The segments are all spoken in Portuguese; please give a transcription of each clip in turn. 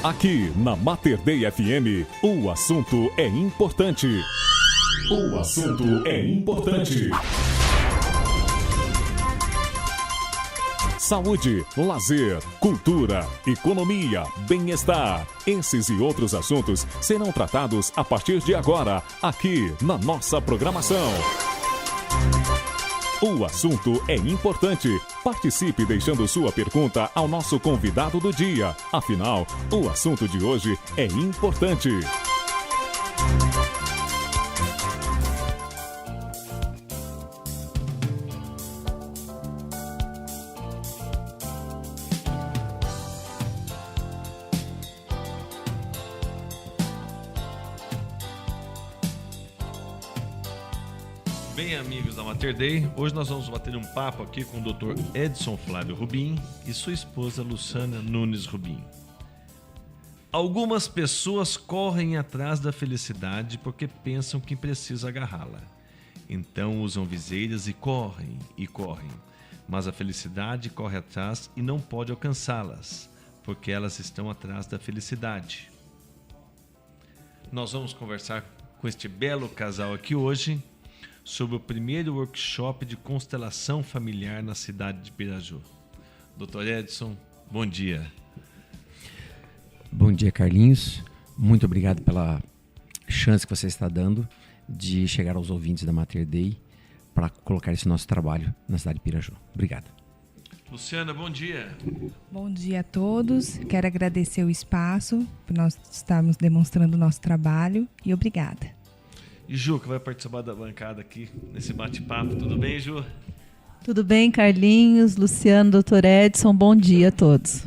Aqui na Mater Dei FM, o assunto é importante. O assunto é importante. Saúde, lazer, cultura, economia, bem-estar. Esses e outros assuntos serão tratados a partir de agora, aqui na nossa programação. O assunto é importante. Participe deixando sua pergunta ao nosso convidado do dia. Afinal, o assunto de hoje é importante. Bem, amigos da Mater Dei, hoje nós vamos bater um papo aqui com o Dr. Edson Flávio Rubim e sua esposa Luciana Nunes Rubim. Algumas pessoas correm atrás da felicidade porque pensam que precisa agarrá-la. Então usam viseiras e correm. Mas a felicidade corre atrás e não pode alcançá-las, porque elas estão atrás da felicidade. Nós vamos conversar com este belo casal aqui hoje sobre o primeiro workshop de constelação familiar na cidade de Piraju. Dr. Edson, bom dia. Bom dia, Carlinhos. Muito obrigado pela chance que você está dando de chegar aos ouvintes da Mater Dei para colocar esse nosso trabalho na cidade de Piraju. Obrigado. Luciana, bom dia. Bom dia a todos. Quero agradecer o espaço por nós estarmos demonstrando o nosso trabalho e obrigada. E Ju, que vai participar da bancada aqui nesse bate-papo. Tudo bem, Ju? Tudo bem, Carlinhos, Luciano, Dr. Edson. Bom dia a todos.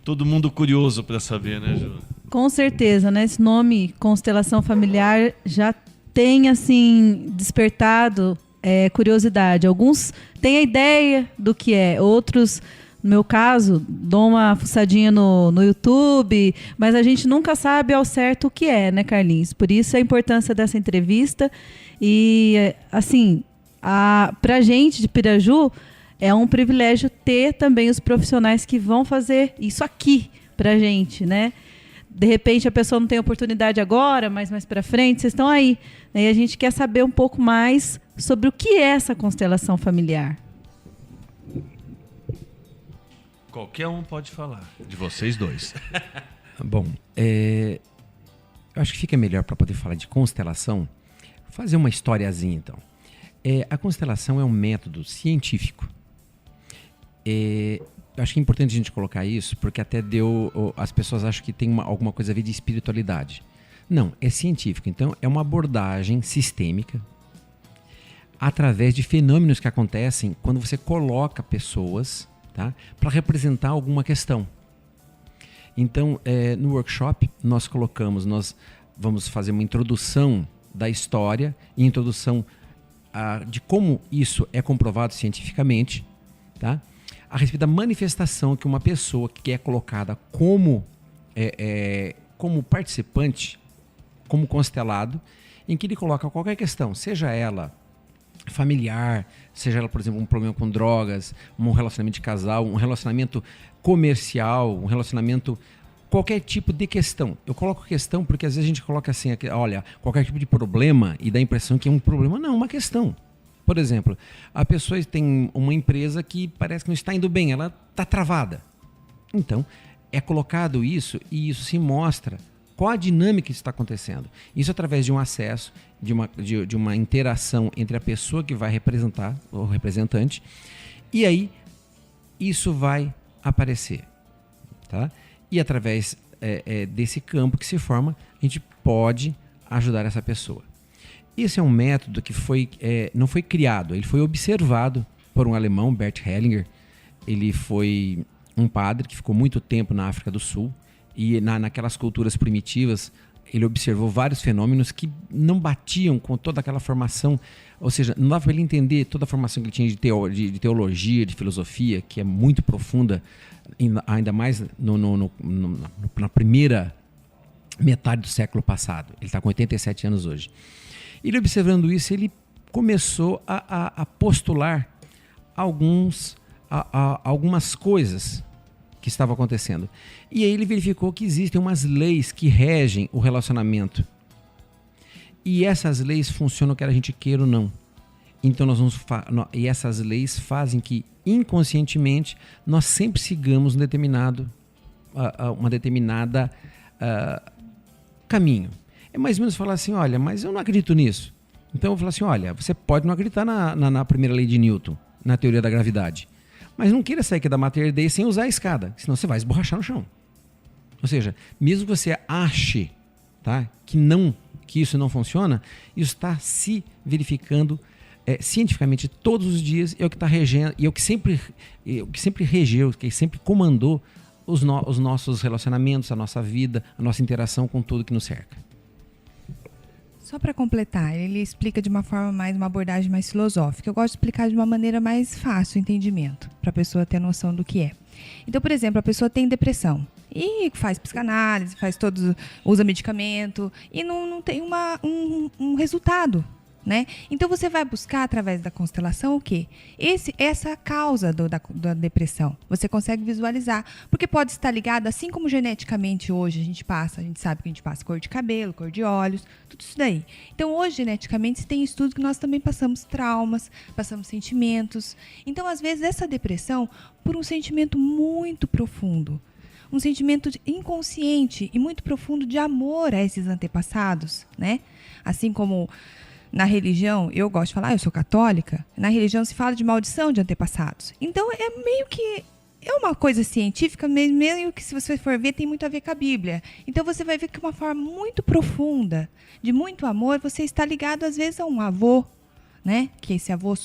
Todo mundo curioso para saber, né, Ju? Com certeza, né? Esse nome Constelação Familiar já tem, assim, despertado curiosidade. Alguns têm a ideia do que é, outros, no meu caso, dou uma fuçadinha no YouTube, mas a gente nunca sabe ao certo o que é, né, Carlinhos? Por isso a importância dessa entrevista. E, assim, pra gente de Piraju, é um privilégio ter também os profissionais que vão fazer isso aqui pra gente, né? De repente a pessoa não tem oportunidade agora, mas mais pra frente, vocês estão aí. E a gente quer saber um pouco mais sobre o que é essa constelação familiar. Qualquer um pode falar, de vocês dois. Bom, eu acho que fica melhor para poder falar de constelação, fazer uma historiazinha então. A constelação é um método científico. Eu acho que é importante a gente colocar isso, porque até as pessoas acham que tem alguma coisa a ver de espiritualidade. Não, é científico. Então, é uma abordagem sistêmica através de fenômenos que acontecem quando você coloca pessoas, tá, para representar alguma questão. Então, no workshop, nós vamos fazer uma introdução da história e introdução de como isso é comprovado cientificamente, tá? A respeito da manifestação que uma pessoa que é colocada como participante, como constelado, em que ele coloca qualquer questão, seja ela familiar, seja ela, por exemplo, um problema com drogas, um relacionamento de casal, um relacionamento comercial, um relacionamento, qualquer tipo de questão. Eu coloco questão porque às vezes a gente coloca assim, olha, qualquer tipo de problema e dá a impressão que é um problema. Não, uma questão. Por exemplo, a pessoa tem uma empresa que parece que não está indo bem, ela está travada. Então, é colocado isso e isso se mostra qual a dinâmica que está acontecendo. Isso através de um acesso, de uma interação entre a pessoa que vai representar, o representante, e aí isso vai aparecer. Tá? E através desse campo que se forma, a gente pode ajudar essa pessoa. Esse é um método que não foi criado, ele foi observado por um alemão, Bert Hellinger. Ele foi um padre que ficou muito tempo na África do Sul e naquelas culturas primitivas ele observou vários fenômenos que não batiam com toda aquela formação, ou seja, não dava para ele entender toda a formação que ele tinha de teologia, de filosofia, que é muito profunda, ainda mais na primeira metade do século passado. Ele está com 87 anos hoje. Ele observando isso, ele começou a postular algumas coisas que estava acontecendo. E aí ele verificou que existem umas leis que regem o relacionamento. E essas leis funcionam quer a gente queira ou não. Então e essas leis fazem que inconscientemente nós sempre sigamos uma determinada caminho. É mais ou menos falar assim, olha, mas eu não acredito nisso. Então eu vou falar assim, olha, você pode não acreditar na primeira lei de Newton, na teoria da gravidade, mas não queira sair aqui da Mater Dei sem usar a escada, senão você vai esborrachar no chão. Ou seja, mesmo que você ache, tá, que isso não funciona, isso está se verificando cientificamente todos os dias, é o que está regendo, e é o que sempre regeu, que sempre comandou os nossos relacionamentos, a nossa vida, a nossa interação com tudo que nos cerca. Só para completar, ele explica de uma abordagem mais filosófica. Eu gosto de explicar de uma maneira mais fácil o entendimento, para a pessoa ter noção do que é. Então, por exemplo, a pessoa tem depressão e faz psicanálise, usa medicamento e não tem um resultado, né? Então você vai buscar através da constelação o quê? Essa causa da depressão. Você consegue visualizar, porque pode estar ligado, assim como geneticamente hoje a gente sabe que a gente passa cor de cabelo, cor de olhos, tudo isso daí. Então hoje geneticamente tem estudos que nós também passamos traumas, passamos sentimentos. Então às vezes essa depressão por um sentimento muito profundo, um sentimento inconsciente e muito profundo de amor a esses antepassados, né? Assim como na religião, eu gosto de falar, eu sou católica, na religião se fala de maldição de antepassados. Então, é meio que uma coisa científica, meio que se você for ver, tem muito a ver com a Bíblia. Então, você vai ver que uma forma muito profunda, de muito amor, você está ligado, às vezes, a um avô, né? Que esse avô,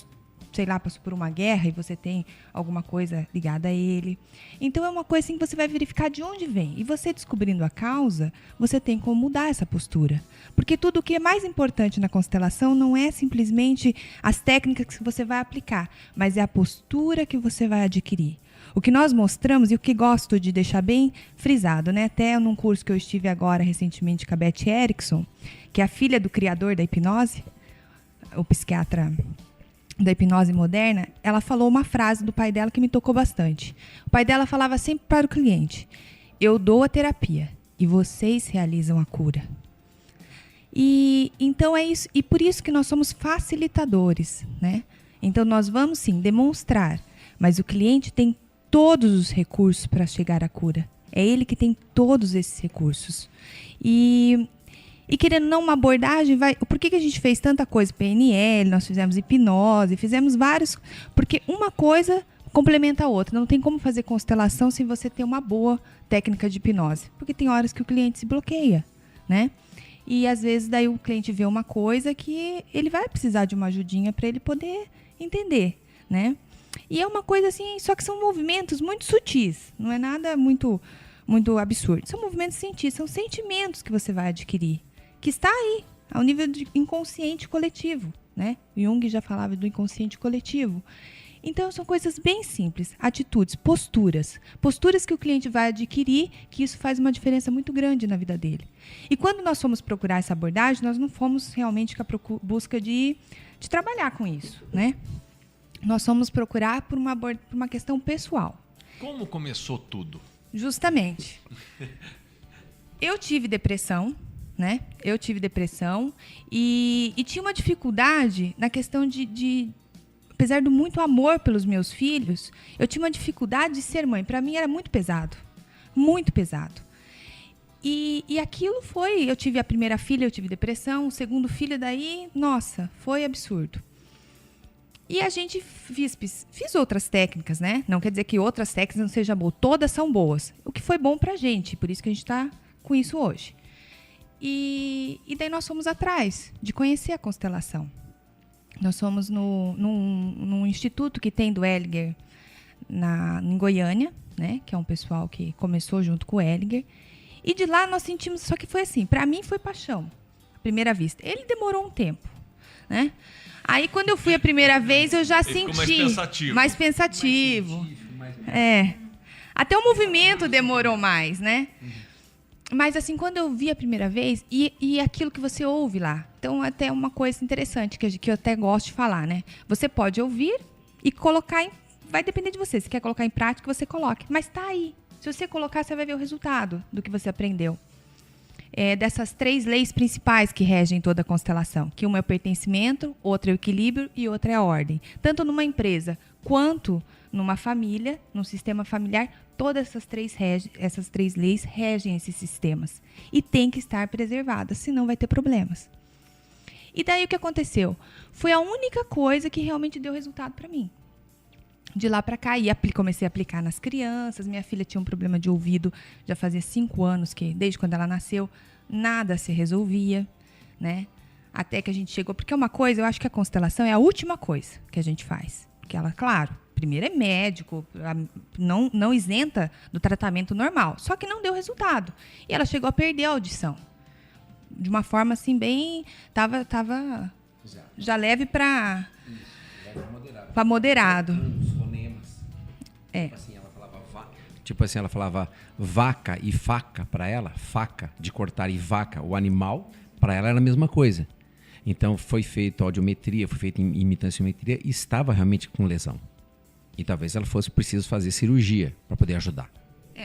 sei lá, passou por uma guerra e você tem alguma coisa ligada a ele. Então, é uma coisa assim que você vai verificar de onde vem. E você descobrindo a causa, você tem como mudar essa postura. Porque tudo o que é mais importante na constelação não é simplesmente as técnicas que você vai aplicar, mas é a postura que você vai adquirir. O que nós mostramos, e o que gosto de deixar bem frisado, né? Até num curso que eu estive agora recentemente com a Beth Erickson, que é a filha do criador da hipnose, o psiquiatra da hipnose moderna, ela falou uma frase do pai dela que me tocou bastante. O pai dela falava sempre para o cliente: eu dou a terapia e vocês realizam a cura. E então é isso, e por isso que nós somos facilitadores, né? Então nós vamos sim demonstrar, mas o cliente tem todos os recursos para chegar à cura. É ele que tem todos esses recursos. E querendo ou não, uma abordagem vai... Por que a gente fez tanta coisa? PNL, nós fizemos hipnose, fizemos vários... Porque uma coisa complementa a outra. Não tem como fazer constelação sem você ter uma boa técnica de hipnose. Porque tem horas que o cliente se bloqueia, né? E às vezes daí o cliente vê uma coisa que ele vai precisar de uma ajudinha para ele poder entender, né? E é uma coisa assim, só que são movimentos muito sutis, não é nada muito absurdo. São movimentos sutis, são sentimentos que você vai adquirir, que está aí, ao nível de inconsciente coletivo, né? Jung já falava do inconsciente coletivo. Então, são coisas bem simples, atitudes, posturas que o cliente vai adquirir, que isso faz uma diferença muito grande na vida dele. E quando nós fomos procurar essa abordagem, nós não fomos realmente com a busca de trabalhar com isso, né? Nós fomos procurar por uma questão pessoal. Como começou tudo? Justamente. Eu tive depressão, né? E tinha uma dificuldade na questão de apesar do muito amor pelos meus filhos, eu tinha uma dificuldade de ser mãe. Para mim era muito pesado. Muito pesado. E aquilo foi... Eu tive a primeira filha, eu tive depressão. O segundo filho daí, nossa, foi absurdo. E a gente fiz outras técnicas, né? Não quer dizer que outras técnicas não sejam boas. Todas são boas. O que foi bom pra gente. Por isso que a gente está com isso hoje. E daí nós fomos atrás de conhecer a constelação. Nós fomos num instituto que tem do Ellinger em Goiânia, né? Que é um pessoal que começou junto com o Ellinger. E de lá nós sentimos... Só que foi assim, para mim foi paixão, à primeira vista. Ele demorou um tempo, né? Aí quando eu fui a primeira vez, eu já senti... Mais pensativo. Até o movimento demorou mais, né? Mas assim, quando eu vi a primeira vez, e aquilo que você ouve lá. Então, até uma coisa interessante que eu até gosto de falar, né? Você pode ouvir e colocar vai depender de você. Se quer colocar em prática, você coloque. Mas tá aí. Se você colocar, você vai ver o resultado do que você aprendeu. Dessas 3 leis principais que regem toda a constelação, que uma é o pertencimento, outra é o equilíbrio e outra é a ordem. Tanto numa empresa quanto numa família, num sistema familiar, todas essas três leis regem esses sistemas. E tem que estar preservadas, senão vai ter problemas. E daí o que aconteceu? Foi a única coisa que realmente deu resultado para mim. De lá para cá, comecei a aplicar nas crianças. Minha filha tinha um problema de ouvido, já fazia 5 anos, que desde quando ela nasceu, nada se resolvia, né? Até que a gente chegou, porque uma coisa, eu acho que a constelação é a última coisa que a gente faz. Porque ela, claro, primeiro é médico, não isenta do tratamento normal, só que não deu resultado. E ela chegou a perder a audição. De uma forma assim, bem... Tava já leve para moderado. Tipo assim, ela falava vaca e faca para ela, faca de cortar e vaca, o animal, para ela era a mesma coisa. Então foi feita audiometria, foi feita imitanciometria e estava realmente com lesão. E talvez ela fosse preciso fazer cirurgia para poder ajudar.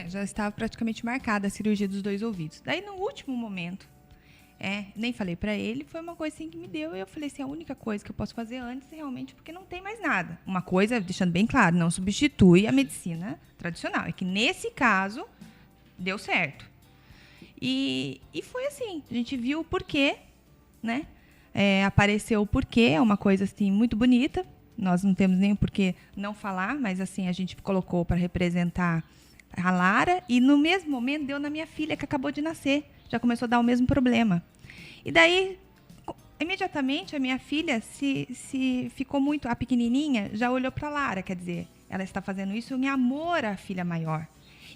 Já estava praticamente marcada a cirurgia dos 2 ouvidos. Daí no último momento, nem falei para ele, foi uma coisa assim que me deu. E eu falei assim, a única coisa que eu posso fazer antes realmente, porque não tem mais nada. Uma coisa, deixando bem claro, não substitui a medicina tradicional. É que nesse caso, deu certo. E foi assim, a gente viu o porquê, né? Apareceu o porquê, é uma coisa assim muito bonita. Nós não temos nem por que não falar, mas assim, a gente colocou para representar a Lara. E no mesmo momento deu na minha filha, que acabou de nascer. Já começou a dar o mesmo problema. E daí, imediatamente, a minha filha se ficou muito... A pequenininha já olhou para a Lara, quer dizer, ela está fazendo isso em amor à filha maior.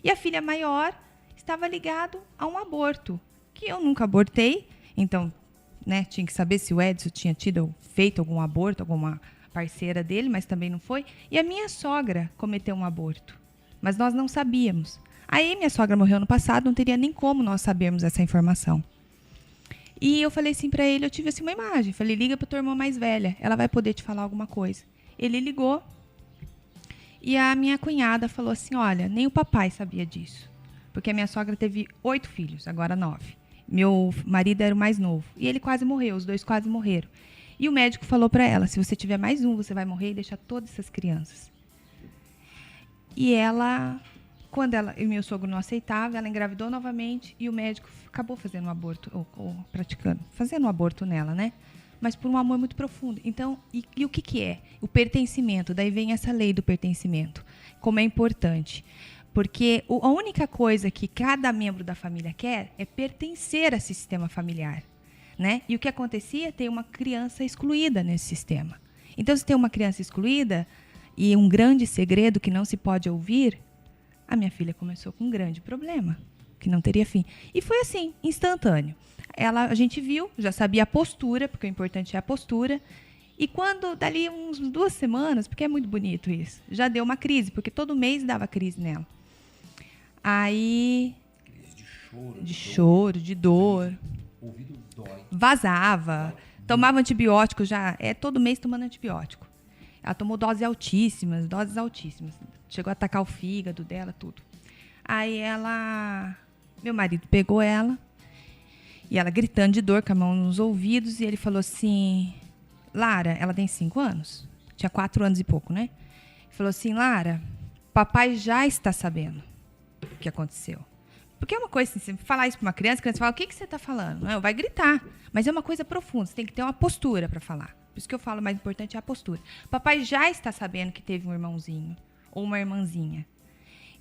E a filha maior estava ligada a um aborto, que eu nunca abortei. Então, né, tinha que saber se o Edson tinha feito algum aborto, alguma parceira dele, mas também não foi. E a minha sogra cometeu um aborto, mas nós não sabíamos. Aí minha sogra morreu no passado, não teria nem como nós sabermos essa informação. E eu falei assim para ele, eu tive assim uma imagem, falei, liga para tua irmã mais velha, ela vai poder te falar alguma coisa. Ele ligou e a minha cunhada falou assim, olha, nem o papai sabia disso, porque a minha sogra teve 8 filhos, agora 9. Meu marido era o mais novo e ele quase morreu, os 2 quase morreram. E o médico falou para ela, se você tiver mais um, você vai morrer e deixar todas essas crianças. E ela... Quando o meu sogro não aceitava, ela engravidou novamente e o médico acabou fazendo um aborto, fazendo um aborto nela, né? Mas por um amor muito profundo. Então, e o que é? O pertencimento. Daí vem essa lei do pertencimento. Como é importante. Porque a única coisa que cada membro da família quer é pertencer a esse sistema familiar, né? E o que acontecia? Tem uma criança excluída nesse sistema. Então, se tem uma criança excluída e um grande segredo que não se pode ouvir... A minha filha começou com um grande problema, que não teria fim. E foi assim, instantâneo. A gente viu, já sabia a postura, porque o importante é a postura. E quando, dali uns 2 semanas, porque é muito bonito isso, já deu uma crise, porque todo mês dava crise nela. Aí... Crise de choro, de dor. O ouvido dói. Vazava. Tomava antibiótico já. Todo mês tomando antibiótico. Ela tomou doses altíssimas. Chegou a atacar o fígado dela, tudo. Aí meu marido pegou ela, e ela gritando de dor, com a mão nos ouvidos, e ele falou assim, Lara, ela tem 5 anos, tinha 4 anos e pouco, né? Ele falou assim, Lara, papai já está sabendo o que aconteceu. Porque é uma coisa assim, você falar isso para uma criança, a criança fala, o que você está falando? Não, vai gritar, mas é uma coisa profunda, você tem que ter uma postura para falar. Por isso que eu falo, o mais importante é a postura. Papai já está sabendo que teve um irmãozinho ou uma irmãzinha.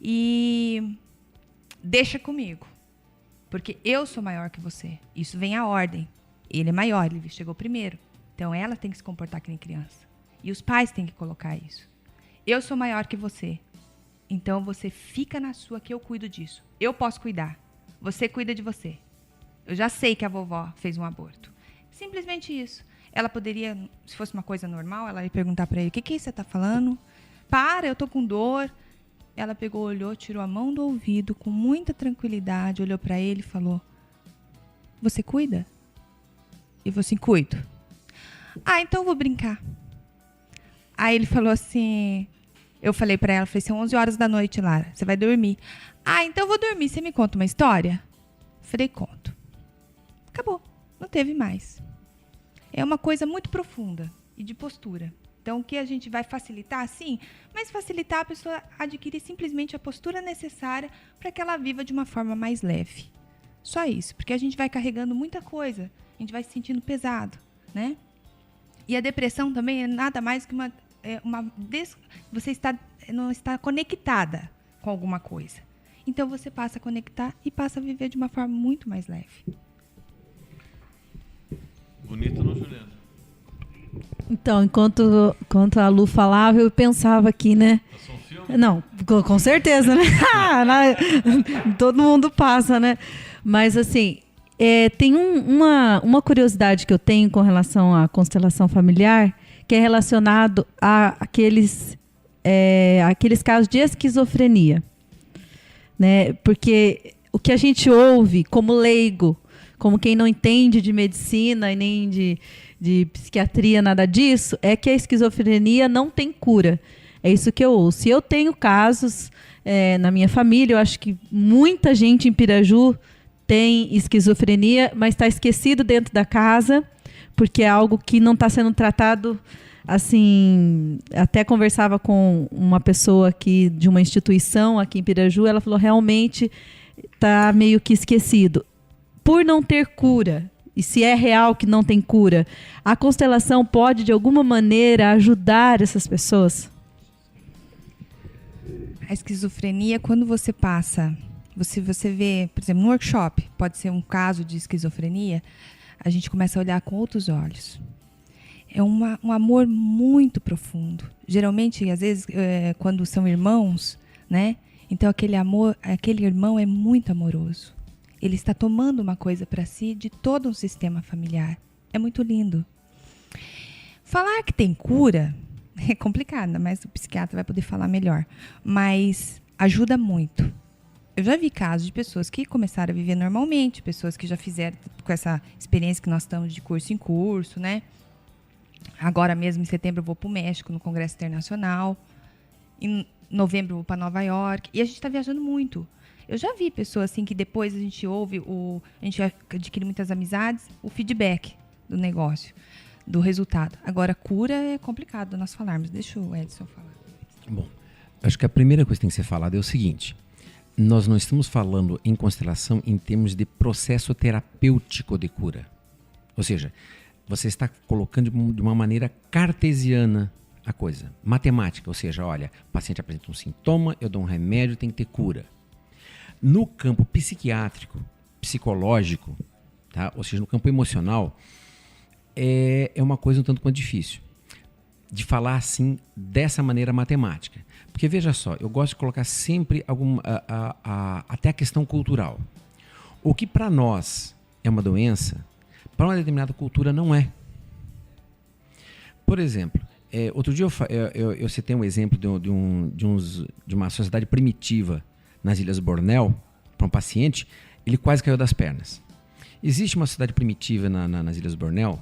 E deixa comigo, porque eu sou maior que você. Isso vem à ordem. Ele é maior, ele chegou primeiro. Então, ela tem que se comportar que nem criança. E os pais têm que colocar isso. Eu sou maior que você. Então, você fica na sua que eu cuido disso. Eu posso cuidar. Você cuida de você. Eu já sei que a vovó fez um aborto. Simplesmente isso. Ela poderia, se fosse uma coisa normal, ela ia perguntar para ele, o que você está falando? Para, eu tô com dor. Ela pegou, olhou, tirou a mão do ouvido com muita tranquilidade, olhou para ele e falou, você cuida? E falou assim, cuido. Então eu vou brincar. Aí ele falou assim, Eu falei pra ela, falei, são 11 horas da noite, Lara, você vai dormir. Ah, então eu vou dormir, você me conta uma história? Falei, conto. Acabou, não teve mais. É uma coisa muito profunda e de postura. Então, o que a gente vai facilitar? Sim, mas facilitar a pessoa adquirir simplesmente a postura necessária para que ela viva de uma forma mais leve. Só isso, porque a gente vai carregando muita coisa, a gente vai se sentindo pesado, né? E a depressão também é nada mais que você não está conectada com alguma coisa. Então, você passa a conectar e passa a viver de uma forma muito mais leve. Bonito, não, Juliana? Então, enquanto a Lu falava, eu pensava aqui, né? Passou um filme? Não, com certeza, né? Todo mundo passa, né? Mas, assim, tem uma curiosidade que eu tenho com relação à constelação familiar, que é relacionado a aqueles casos de esquizofrenia, né? Porque o que a gente ouve como leigo, como quem não entende de medicina e nem de psiquiatria, nada disso, é que a esquizofrenia não tem cura. É isso que eu ouço. E eu tenho casos na minha família, eu acho que muita gente em Piraju tem esquizofrenia, mas está esquecido dentro da casa, porque é algo que não está sendo tratado, assim, até conversava com uma pessoa aqui de uma instituição aqui em Piraju, ela falou, realmente está meio que esquecido. Por não ter cura, e se é real que não tem cura, a constelação pode, de alguma maneira, ajudar essas pessoas? A esquizofrenia, quando você passa, você vê, por exemplo, no workshop, pode ser um caso de esquizofrenia, a gente começa a olhar com outros olhos. É um amor muito profundo. Geralmente, às vezes, quando são irmãos, né? Então, aquele irmão é muito amoroso. Ele está tomando uma coisa para si de todo um sistema familiar. É muito lindo. Falar que tem cura é complicado, mas o psiquiatra vai poder falar melhor. Mas ajuda muito. Eu já vi casos de pessoas que começaram a viver normalmente, pessoas que já fizeram com essa experiência que nós estamos de curso em curso, né? Agora mesmo, em setembro, eu vou para o México, no Congresso Internacional. Em novembro, eu vou para Nova York. E a gente está viajando muito. Eu já vi pessoas assim que depois a gente ouve, a gente adquire muitas amizades, o feedback do negócio, do resultado. Agora, cura é complicado nós falarmos. Deixa o Edson falar. Bom, acho que a primeira coisa que tem que ser falada é o seguinte. Nós não estamos falando em constelação em termos de processo terapêutico de cura. Ou seja, você está colocando de uma maneira cartesiana a coisa, matemática. Ou seja, olha, o paciente apresenta um sintoma, eu dou um remédio, tem que ter cura. No campo psiquiátrico, psicológico, tá? Ou seja, no campo emocional, é uma coisa um tanto quanto difícil de falar assim, dessa maneira matemática. Porque veja só, eu gosto de colocar sempre até a questão cultural. O que para nós é uma doença, para uma determinada cultura não é. Por exemplo, outro dia eu citei um exemplo de uma sociedade primitiva nas Ilhas Bornéu, para um paciente, ele quase caiu das pernas. Existe uma sociedade primitiva nas Ilhas Bornéu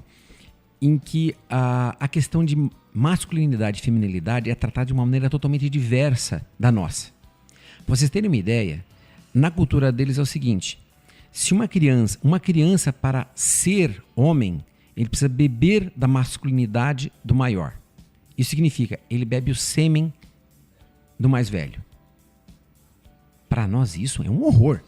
em que a questão de masculinidade e feminilidade é tratada de uma maneira totalmente diversa da nossa. Para vocês terem uma ideia, na cultura deles é o seguinte, se uma criança para ser homem, ele precisa beber da masculinidade do maior. Isso significa, ele bebe o sêmen do mais velho. Para nós isso é um horror.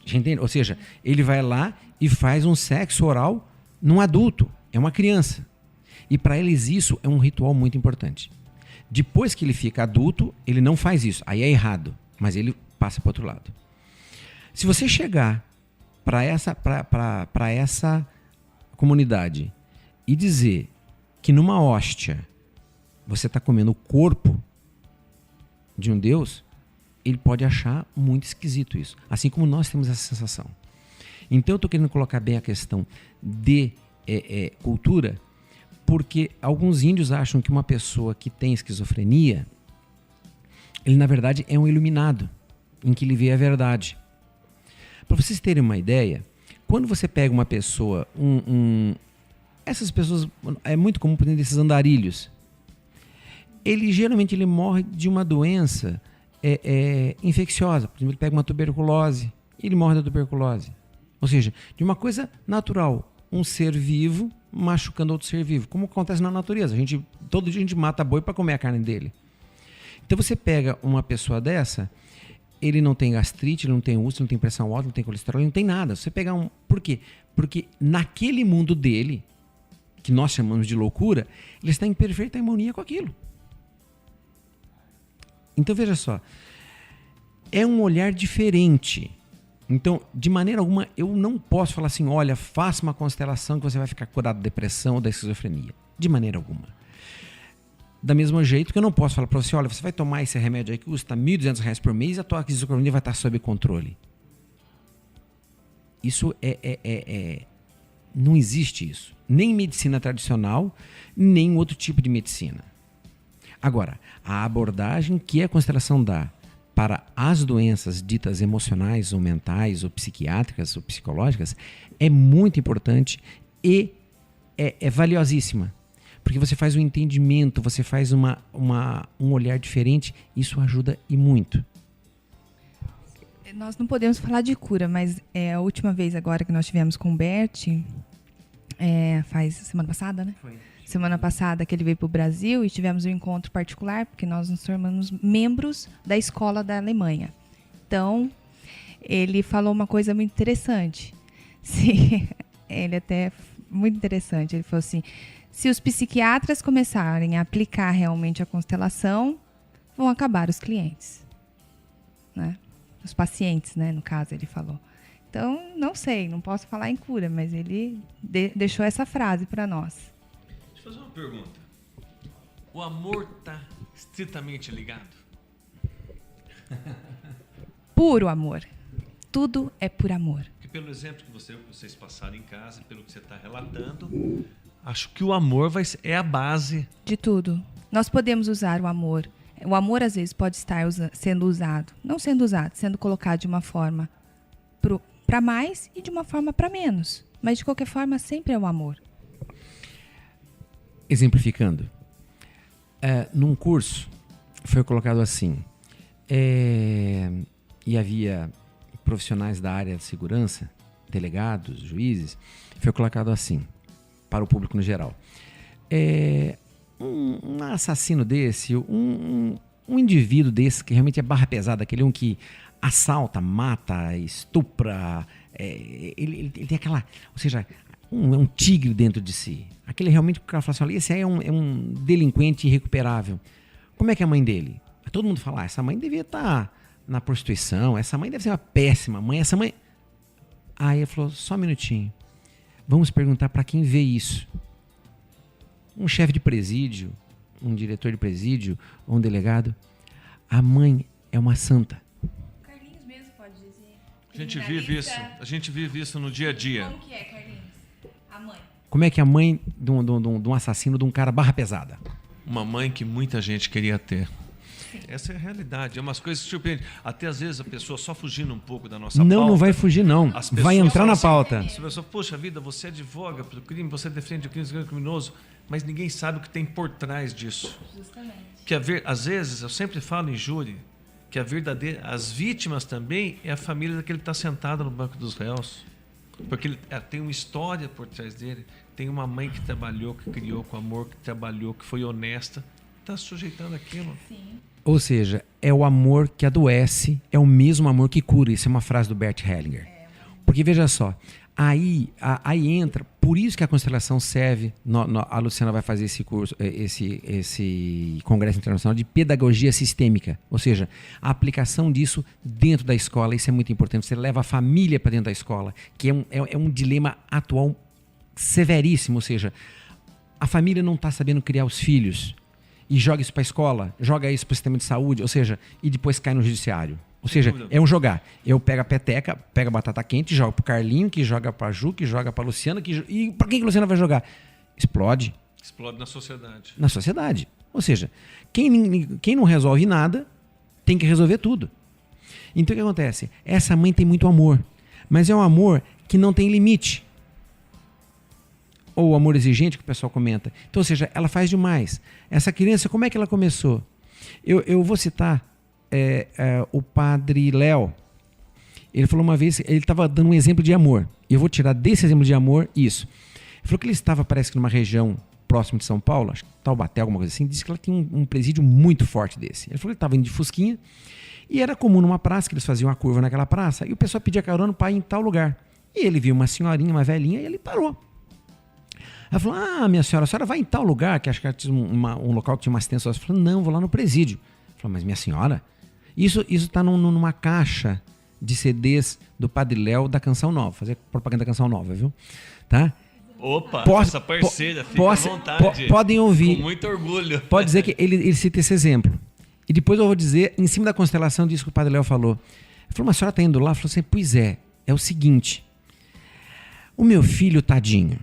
Entende? Ou seja, ele vai lá e faz um sexo oral num adulto, é uma criança. E para eles isso é um ritual muito importante. Depois que ele fica adulto, ele não faz isso, aí é errado, mas ele passa para o outro lado. Se você chegar para essa comunidade e dizer que numa hóstia você está comendo o corpo de um Deus, ele pode achar muito esquisito isso. Assim como nós temos essa sensação. Então eu estou querendo colocar bem a questão de cultura, porque alguns índios acham que uma pessoa que tem esquizofrenia, ele na verdade é um iluminado, em que ele vê a verdade. Para vocês terem uma ideia, quando você pega uma pessoa, essas pessoas, é muito comum, por exemplo, esses andarilhos, ele geralmente ele morre de uma doença infecciosa. Por exemplo, ele pega uma tuberculose, ele morre da tuberculose. Ou seja, de uma coisa natural, um ser vivo machucando outro ser vivo, como acontece na natureza. Todo dia a gente mata boi para comer a carne dele. Então você pega uma pessoa dessa, ele não tem gastrite, ele não tem úlcera, não tem pressão alta, não tem colesterol, ele não tem nada. Você pegar Por quê? Porque naquele mundo dele, que nós chamamos de loucura, ele está em perfeita harmonia com aquilo. Então veja só, é um olhar diferente. Então, de maneira alguma, eu não posso falar assim, olha, faça uma constelação que você vai ficar curado da depressão ou da esquizofrenia. De maneira alguma. Da mesmo jeito que eu não posso falar para você, olha, você vai tomar esse remédio aí que custa R$1.200 por mês e a tua esquizofrenia vai estar sob controle. Isso não existe isso. Nem em medicina tradicional, nem em outro tipo de medicina. Agora, a abordagem que a constelação dá para as doenças ditas emocionais ou mentais ou psiquiátricas ou psicológicas é muito importante e é valiosíssima. Porque você faz um entendimento, você faz um olhar diferente, isso ajuda e muito. Nós não podemos falar de cura, mas a última vez agora que nós tivemos com o Bert, faz semana passada, né? Foi. Semana passada que ele veio para o Brasil e tivemos um encontro particular, porque nós nos tornamos membros da escola da Alemanha. Então, ele falou uma coisa muito interessante. Ele até muito interessante. Ele falou assim, se os psiquiatras começarem a aplicar realmente a constelação, vão acabar os clientes. Né? Os pacientes, né? No caso, ele falou. Então, não sei, não posso falar em cura, mas ele deixou essa frase para nós. Deixa eu fazer uma pergunta. O amor está estritamente ligado? Puro amor. Tudo é por amor. Porque pelo exemplo que vocês passaram em casa, pelo que você está relatando, acho que o amor é a base. De tudo. Nós podemos usar o amor. O amor, às vezes, pode estar sendo usado. Não sendo usado, sendo colocado de uma forma para mais e de uma forma para menos. Mas, de qualquer forma, sempre é o amor. Exemplificando, num curso foi colocado assim, e havia profissionais da área de segurança, delegados, juízes, foi colocado assim, para o público no geral. Um assassino desse, um indivíduo desse que realmente é barra pesada, aquele um que assalta, mata, estupra, ele tem aquela, ou seja, é um tigre dentro de si. Aquele realmente que o cara fala assim, olha, esse aí é um delinquente irrecuperável. Como é que é a mãe dele? Todo mundo fala, essa mãe devia estar na prostituição, essa mãe deve ser uma péssima mãe, essa mãe... Aí ele falou, só um minutinho, vamos perguntar para quem vê isso. Um chefe de presídio, um diretor de presídio, ou um delegado. A mãe é uma santa. Carlinhos mesmo pode dizer. A gente vive isso no dia a dia. Como que é, Carlinhos? A mãe. Como é que é a mãe de um assassino, de um cara barra pesada? Uma mãe que muita gente queria ter. Essa é a realidade. É umas coisas que surpreendem. Até às vezes a pessoa só fugindo um pouco da nossa pauta. Não vai fugir não. Vai entrar na pauta. As pessoas, poxa vida, você advoga para o crime, você defende o crime criminoso, mas ninguém sabe o que tem por trás disso. Justamente. Às vezes, eu sempre falo em júri, que as vítimas também é a família que ele está sentado no banco dos réus. Porque ele tem uma história por trás dele, tem uma mãe que trabalhou, que criou com amor, que trabalhou, que foi honesta, está sujeitando aquilo. Sim. Ou seja, é o amor que adoece, é o mesmo amor que cura. Isso é uma frase do Bert Hellinger. Porque veja só, aí entra, por isso que a constelação serve, a Luciana vai fazer esse curso, esse congresso internacional de pedagogia sistêmica, ou seja, a aplicação disso dentro da escola, isso é muito importante, você leva a família para dentro da escola, que é um dilema atual severíssimo, ou seja, a família não está sabendo criar os filhos, e joga isso para a escola, joga isso para o sistema de saúde, ou seja, e depois cai no judiciário. Ou seja, é um jogar. Eu pego a peteca, pego a batata quente, jogo pro Carlinho, que joga pra Ju, que joga pra Luciana, e pra quem que a Luciana vai jogar? Explode. Explode na sociedade. Na sociedade. Ou seja, quem não resolve nada, tem que resolver tudo. Então o que acontece? Essa mãe tem muito amor, mas é um amor que não tem limite. ou o amor exigente que o pessoal comenta. Então, ou seja, ela faz demais. Essa criança, como é que ela começou? Eu vou citar o padre Léo. Ele falou uma vez, ele estava dando um exemplo de amor. E eu vou tirar desse exemplo de amor isso. Ele falou que ele estava, parece que numa região próxima de São Paulo, acho que Taubaté, alguma coisa assim, disse que ela tinha um presídio muito forte desse. Ele falou que ele estava indo de fusquinha e era comum numa praça, que eles faziam uma curva naquela praça, e o pessoal pedia carona para ir em tal lugar. E ele viu uma senhorinha, uma velhinha, e ele parou. Ela falou, minha senhora, a senhora vai em tal lugar, que acho que tinha um local que tinha umas tensões. Ela falou, não, vou lá no presídio. Ele falou, mas minha senhora, isso está numa caixa de CDs do Padre Léo da Canção Nova. Fazer propaganda da Canção Nova, viu? Tá? Opa, essa parceira, fica à vontade. Podem ouvir. Com muito orgulho. Pode dizer que ele cita esse exemplo. E depois eu vou dizer, em cima da constelação disso que o Padre Léo falou. Ele falou, mas a senhora está indo lá? Ele falou assim, pois é o seguinte, o meu filho, tadinho.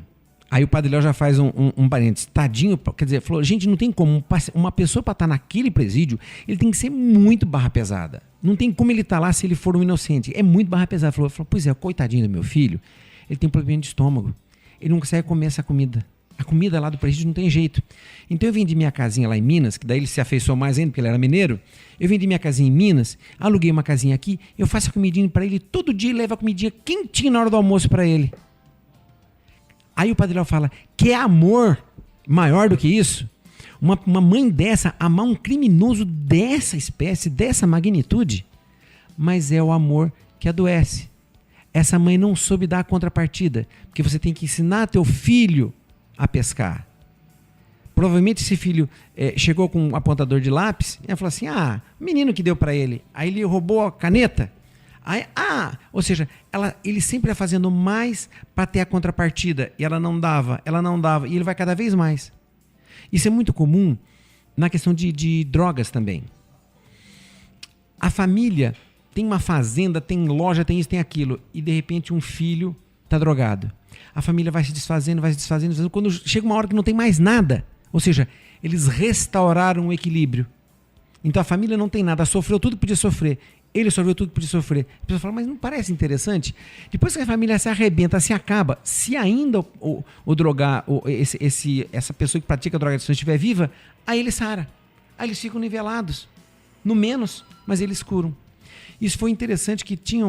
Aí o Padre Léo já faz um parênteses. Tadinho, quer dizer, falou, gente, não tem como. Uma pessoa para estar naquele presídio, ele tem que ser muito barra pesada. Não tem como ele estar lá se ele for um inocente. É muito barra pesada. Falou, pois é, coitadinho do meu filho, ele tem um problema de estômago. Ele não consegue comer essa comida. A comida lá do presídio não tem jeito. Então eu vendi minha casinha lá em Minas, que daí ele se afeiçoou mais ainda, porque ele era mineiro. Eu vendi minha casinha em Minas, aluguei uma casinha aqui, eu faço a comidinha para ele todo dia e levo a comidinha quentinha na hora do almoço para ele. Aí o Padre Léo fala, que amor maior do que isso? Uma mãe dessa amar um criminoso dessa espécie, dessa magnitude? Mas é o amor que adoece. Essa mãe não soube dar a contrapartida, porque você tem que ensinar teu filho a pescar. Provavelmente esse filho chegou com um apontador de lápis e falou assim, o menino que deu para ele. Aí ele roubou a caneta. Aí, ou seja, ele sempre ia fazendo mais para ter a contrapartida. E ela não dava. E ele vai cada vez mais. Isso é muito comum na questão de drogas também. A família tem uma fazenda, tem loja, tem isso, tem aquilo. E de repente um filho está drogado. A família vai se desfazendo. Quando chega uma hora que não tem mais nada. Ou seja, eles restauraram o equilíbrio. Então a família não tem nada, sofreu tudo que podia sofrer. Ele sofreu tudo que podia sofrer. A pessoa fala, mas não parece interessante? Depois que a família se arrebenta, se acaba, se ainda o drogar, essa pessoa que pratica drogadição estiver viva, aí ele sara. Aí eles ficam nivelados. No menos, mas eles curam. Isso foi interessante que tinha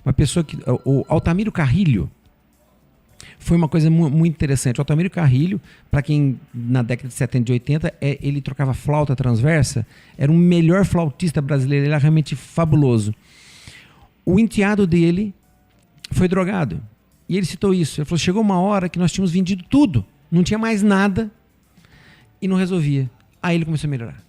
uma pessoa que... O Altamiro Carrilho. Foi uma coisa muito interessante. O Altamiro Carrilho, para quem na década de 70 e 80, ele trocava flauta transversa, era o melhor flautista brasileiro, ele era realmente fabuloso. O enteado dele foi drogado. E ele citou isso. Ele falou, chegou uma hora que nós tínhamos vendido tudo, não tinha mais nada e não resolvia. Aí ele começou a melhorar.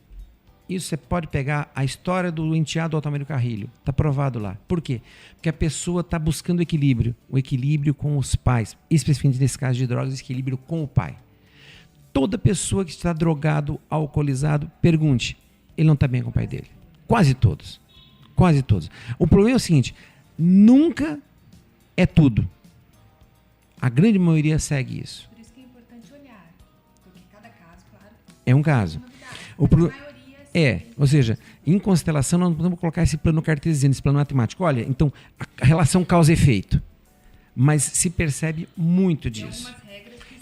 Isso você pode pegar a história do enteado do Altamiro Carrilho. Está provado lá. Por quê? Porque a pessoa está buscando equilíbrio. O equilíbrio com os pais. Especificamente nesse caso de drogas, equilíbrio com o pai. Toda pessoa que está drogado, alcoolizado, pergunte. Ele não está bem com o pai dele. Quase todos. Quase todos. O problema é o seguinte. Nunca é tudo. A grande maioria segue isso. Por isso que é importante olhar. Porque cada caso, claro, é um caso. Ou seja, em constelação nós não podemos colocar esse plano cartesiano, esse plano matemático. Olha, então, a relação causa e efeito. Mas se percebe muito disso.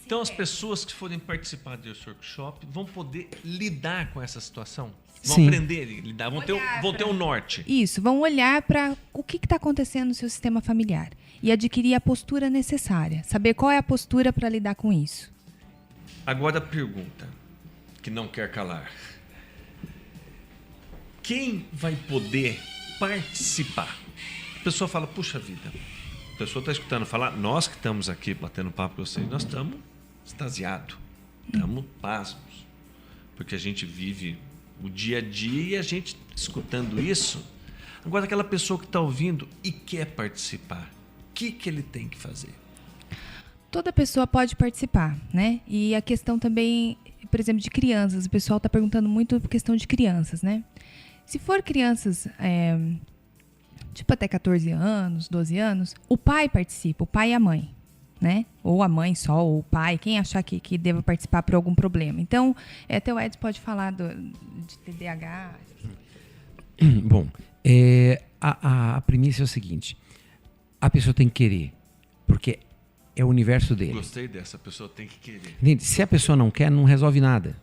Então as pessoas que forem participar desse workshop vão poder lidar com essa situação? Vão aprender a lidar, vão ter um norte. Isso, vão olhar para o que está acontecendo no seu sistema familiar e adquirir a postura necessária. Saber qual é a postura para lidar com isso. Agora a pergunta, que não quer calar. Quem vai poder participar? A pessoa fala, puxa vida, a pessoa está escutando falar, nós que estamos aqui batendo papo com vocês, nós estamos extasiados, estamos pasmos, porque a gente vive o dia a dia e a gente escutando isso. Agora aquela pessoa que está ouvindo e quer participar, o que ele tem que fazer? Toda pessoa pode participar, né? E a questão também, por exemplo, de crianças, o pessoal está perguntando muito por questão de crianças, né? Se for crianças, tipo até 14 anos, 12 anos, o pai participa, o pai e a mãe, né? Ou a mãe só, ou o pai, quem achar que deva participar por algum problema. Então, até o Edson pode falar de TDAH. Bom, a premissa é o seguinte, a pessoa tem que querer, porque é o universo dele. Gostei dessa, a pessoa tem que querer. Entende? Se a pessoa não quer, não resolve nada.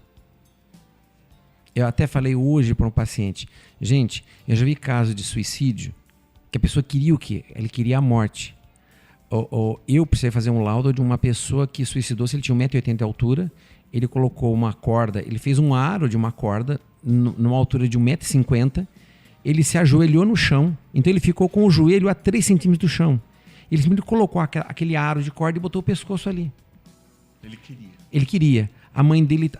Eu até falei hoje para um paciente, gente, eu já vi caso de suicídio que a pessoa queria o quê? Ele queria a morte. Eu precisei fazer um laudo de uma pessoa que suicidou-se, ele tinha 1,80 m de altura, ele colocou uma corda, ele fez um aro de uma corda numa altura de 1,50 m, ele se ajoelhou no chão, então ele ficou com o joelho a 3 centímetros do chão. Ele simplesmente colocou aquele aro de corda e botou o pescoço ali. Ele queria. A mãe dele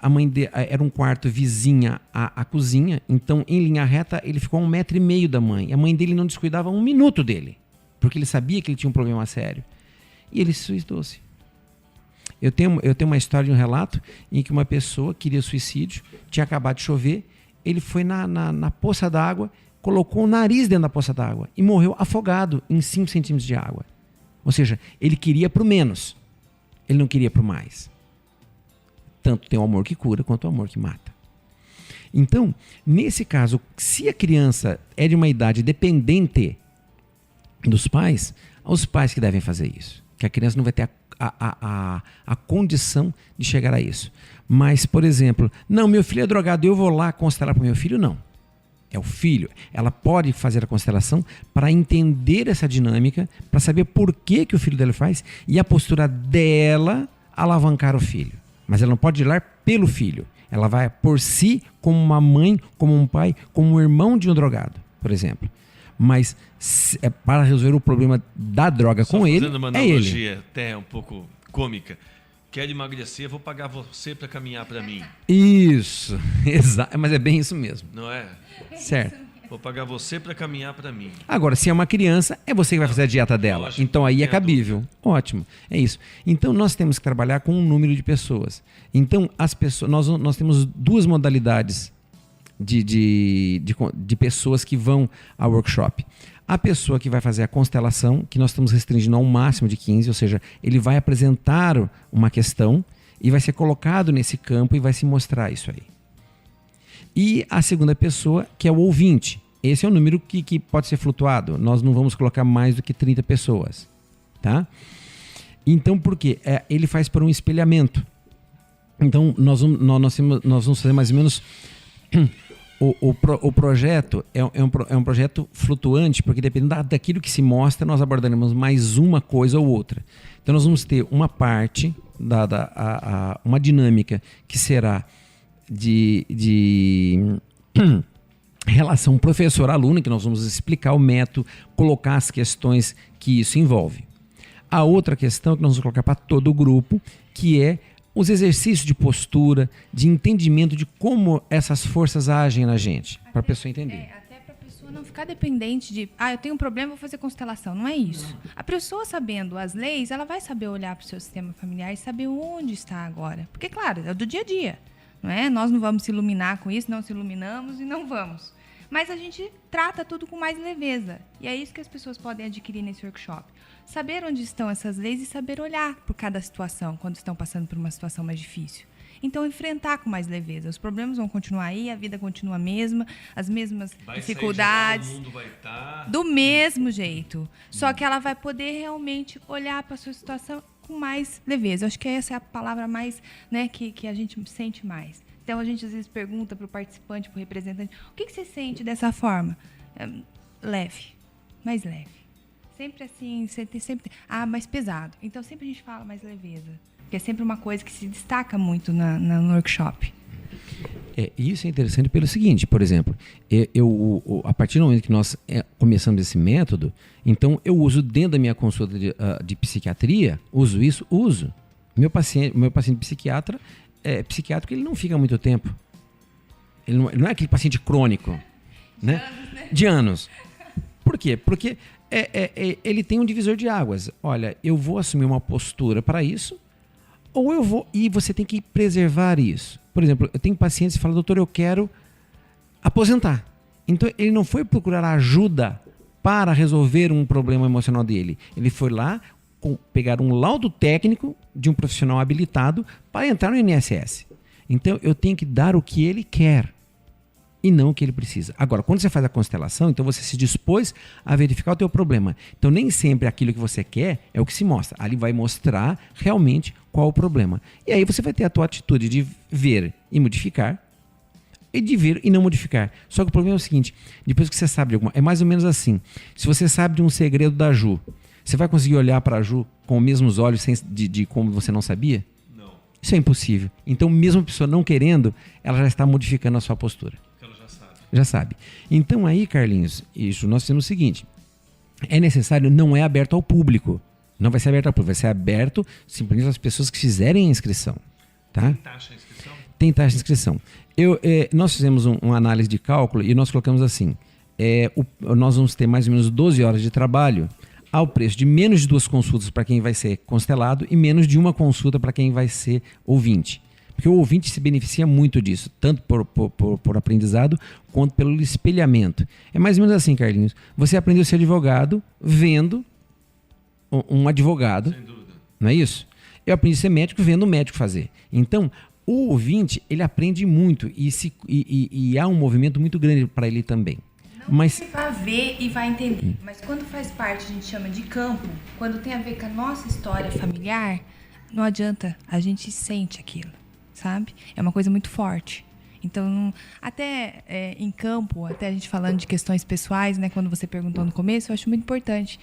era um quarto vizinha à cozinha, então em linha reta ele ficou a 1,5 m da mãe. A mãe dele não descuidava um minuto dele, porque ele sabia que ele tinha um problema sério. E ele se suicidou-se. Eu tenho uma história de um relato em que uma pessoa queria suicídio, tinha acabado de chover, ele foi na poça d'água, colocou o nariz dentro da poça d'água e morreu afogado em 5 centímetros de água. Ou seja, ele queria pro menos, ele não queria pro mais. Tanto tem o amor que cura quanto o amor que mata. Então, nesse caso, se a criança é de uma idade dependente dos pais, os pais que devem fazer isso. Que a criança não vai ter a condição de chegar a isso. Mas, por exemplo, não, meu filho é drogado, eu vou lá constelar para o meu filho? Não. É o filho. Ela pode fazer a constelação para entender essa dinâmica, para saber por que o filho dela faz e a postura dela alavancar o filho. Mas ela não pode ir lá pelo filho. Ela vai por si como uma mãe, como um pai, como um irmão de um drogado, por exemplo. Mas para resolver o problema da droga com ele, fazendo uma analogia até um pouco cômica. Quer emagrecer, vou pagar você para caminhar para mim. Isso, exato. Mas é bem isso mesmo. Não é? Certo. Vou pagar você para caminhar para mim. Agora, se é uma criança, é você que vai fazer a dieta dela. Lógico, então aí é cabível. Ótimo. É isso. Então nós temos que trabalhar com um número de pessoas. Então as pessoas, nós temos 2 modalidades de pessoas que vão ao workshop. A pessoa que vai fazer a constelação, que nós estamos restringindo ao máximo de 15, ou seja, ele vai apresentar uma questão e vai ser colocado nesse campo e vai se mostrar isso aí. E a segunda pessoa, que é o ouvinte. Esse é um número que pode ser flutuado. Nós não vamos colocar mais do que 30 pessoas. Tá? Então, por quê? Ele faz por um espelhamento. Então, nós vamos fazer mais ou menos... O projeto é um projeto flutuante, porque dependendo daquilo que se mostra, nós abordaremos mais uma coisa ou outra. Então, nós vamos ter uma parte, uma dinâmica que será de relação professor-aluno, que nós vamos explicar o método, colocar as questões que isso envolve. A outra questão que nós vamos colocar para todo o grupo, que é os exercícios de postura, de entendimento de como essas forças agem na gente, para a pessoa entender. Até para a pessoa não ficar dependente de, eu tenho um problema, vou fazer constelação. Não é isso. A pessoa sabendo as leis, ela vai saber olhar para o seu sistema familiar e saber onde está agora. Porque, claro, é do dia a dia. Não é? Nós não vamos se iluminar com isso, não se iluminamos e não vamos. Mas a gente trata tudo com mais leveza. E é isso que as pessoas podem adquirir nesse workshop. Saber onde estão essas leis e saber olhar por cada situação, quando estão passando por uma situação mais difícil. Então, enfrentar com mais leveza. Os problemas vão continuar aí, a vida continua a mesma, as mesmas dificuldades. O mundo vai estar do mesmo jeito. Só que ela vai poder realmente olhar para a sua situação com mais leveza. Eu acho que essa é a palavra mais, né, que a gente sente mais. Então, a gente às vezes pergunta para o participante, para o representante, o que você sente dessa forma? Leve, mais leve. Sempre assim, sempre mais pesado. Então, sempre a gente fala mais leveza. Porque é sempre uma coisa que se destaca muito no workshop. Isso é interessante pelo seguinte, por exemplo, a partir do momento que nós começamos esse método, então eu uso dentro da minha consulta de psiquiatria, uso. Meu paciente psiquiatra, psiquiátrico, ele não fica muito tempo. Ele não é aquele paciente crônico, né? De anos. Por quê? Porque ele tem um divisor de águas. Olha, eu vou assumir uma postura para isso, ou eu vou... E você tem que preservar isso. Por exemplo, eu tenho pacientes que falam, doutor, eu quero aposentar. Então, ele não foi procurar ajuda para resolver um problema emocional dele. Ele foi lá pegar um laudo técnico de um profissional habilitado para entrar no INSS. Então, eu tenho que dar o que ele quer. e não o que ele precisa. Agora, quando você faz a constelação, então você se dispôs a verificar o teu problema. Então, nem sempre aquilo que você quer é o que se mostra. Ali vai mostrar realmente qual o problema. E aí você vai ter a tua atitude de ver e modificar, e de ver e não modificar. Só que o problema é o seguinte, depois que você sabe de alguma... É mais ou menos assim. Se você sabe de um segredo da Ju, você vai conseguir olhar para a Ju com os mesmos olhos de como você não sabia? Não. Isso é impossível. Então, mesmo a pessoa não querendo, ela já está modificando a sua postura. Porque ela já sabe. Já sabe. Então aí, Carlinhos, isso nós temos o seguinte, é necessário, não é aberto ao público. Não vai ser aberto ao público, vai ser aberto simplesmente às pessoas que fizerem a inscrição. Tá? Tem taxa de inscrição? Tem taxa de inscrição. Nós fizemos uma análise de cálculo e nós colocamos assim, nós vamos ter mais ou menos 12 horas de trabalho ao preço de menos de 2 consultas para quem vai ser constelado e menos de 1 consulta para quem vai ser ouvinte. Porque o ouvinte se beneficia muito disso, tanto por aprendizado quanto pelo espelhamento. É mais ou menos assim, Carlinhos. Você aprendeu a ser advogado vendo um advogado. Sem dúvida. Não é isso? Eu aprendi a ser médico vendo um médico fazer. Então, o ouvinte, ele aprende muito e há um movimento muito grande para ele também. Mas Ele vai ver e vai entender. Mas quando faz parte, a gente chama de campo, quando tem a ver com a nossa história familiar, não adianta, a gente sente aquilo, sabe? É uma coisa muito forte. Então, até em campo, até a gente falando de questões pessoais, né, quando você perguntou no começo, eu acho muito importante.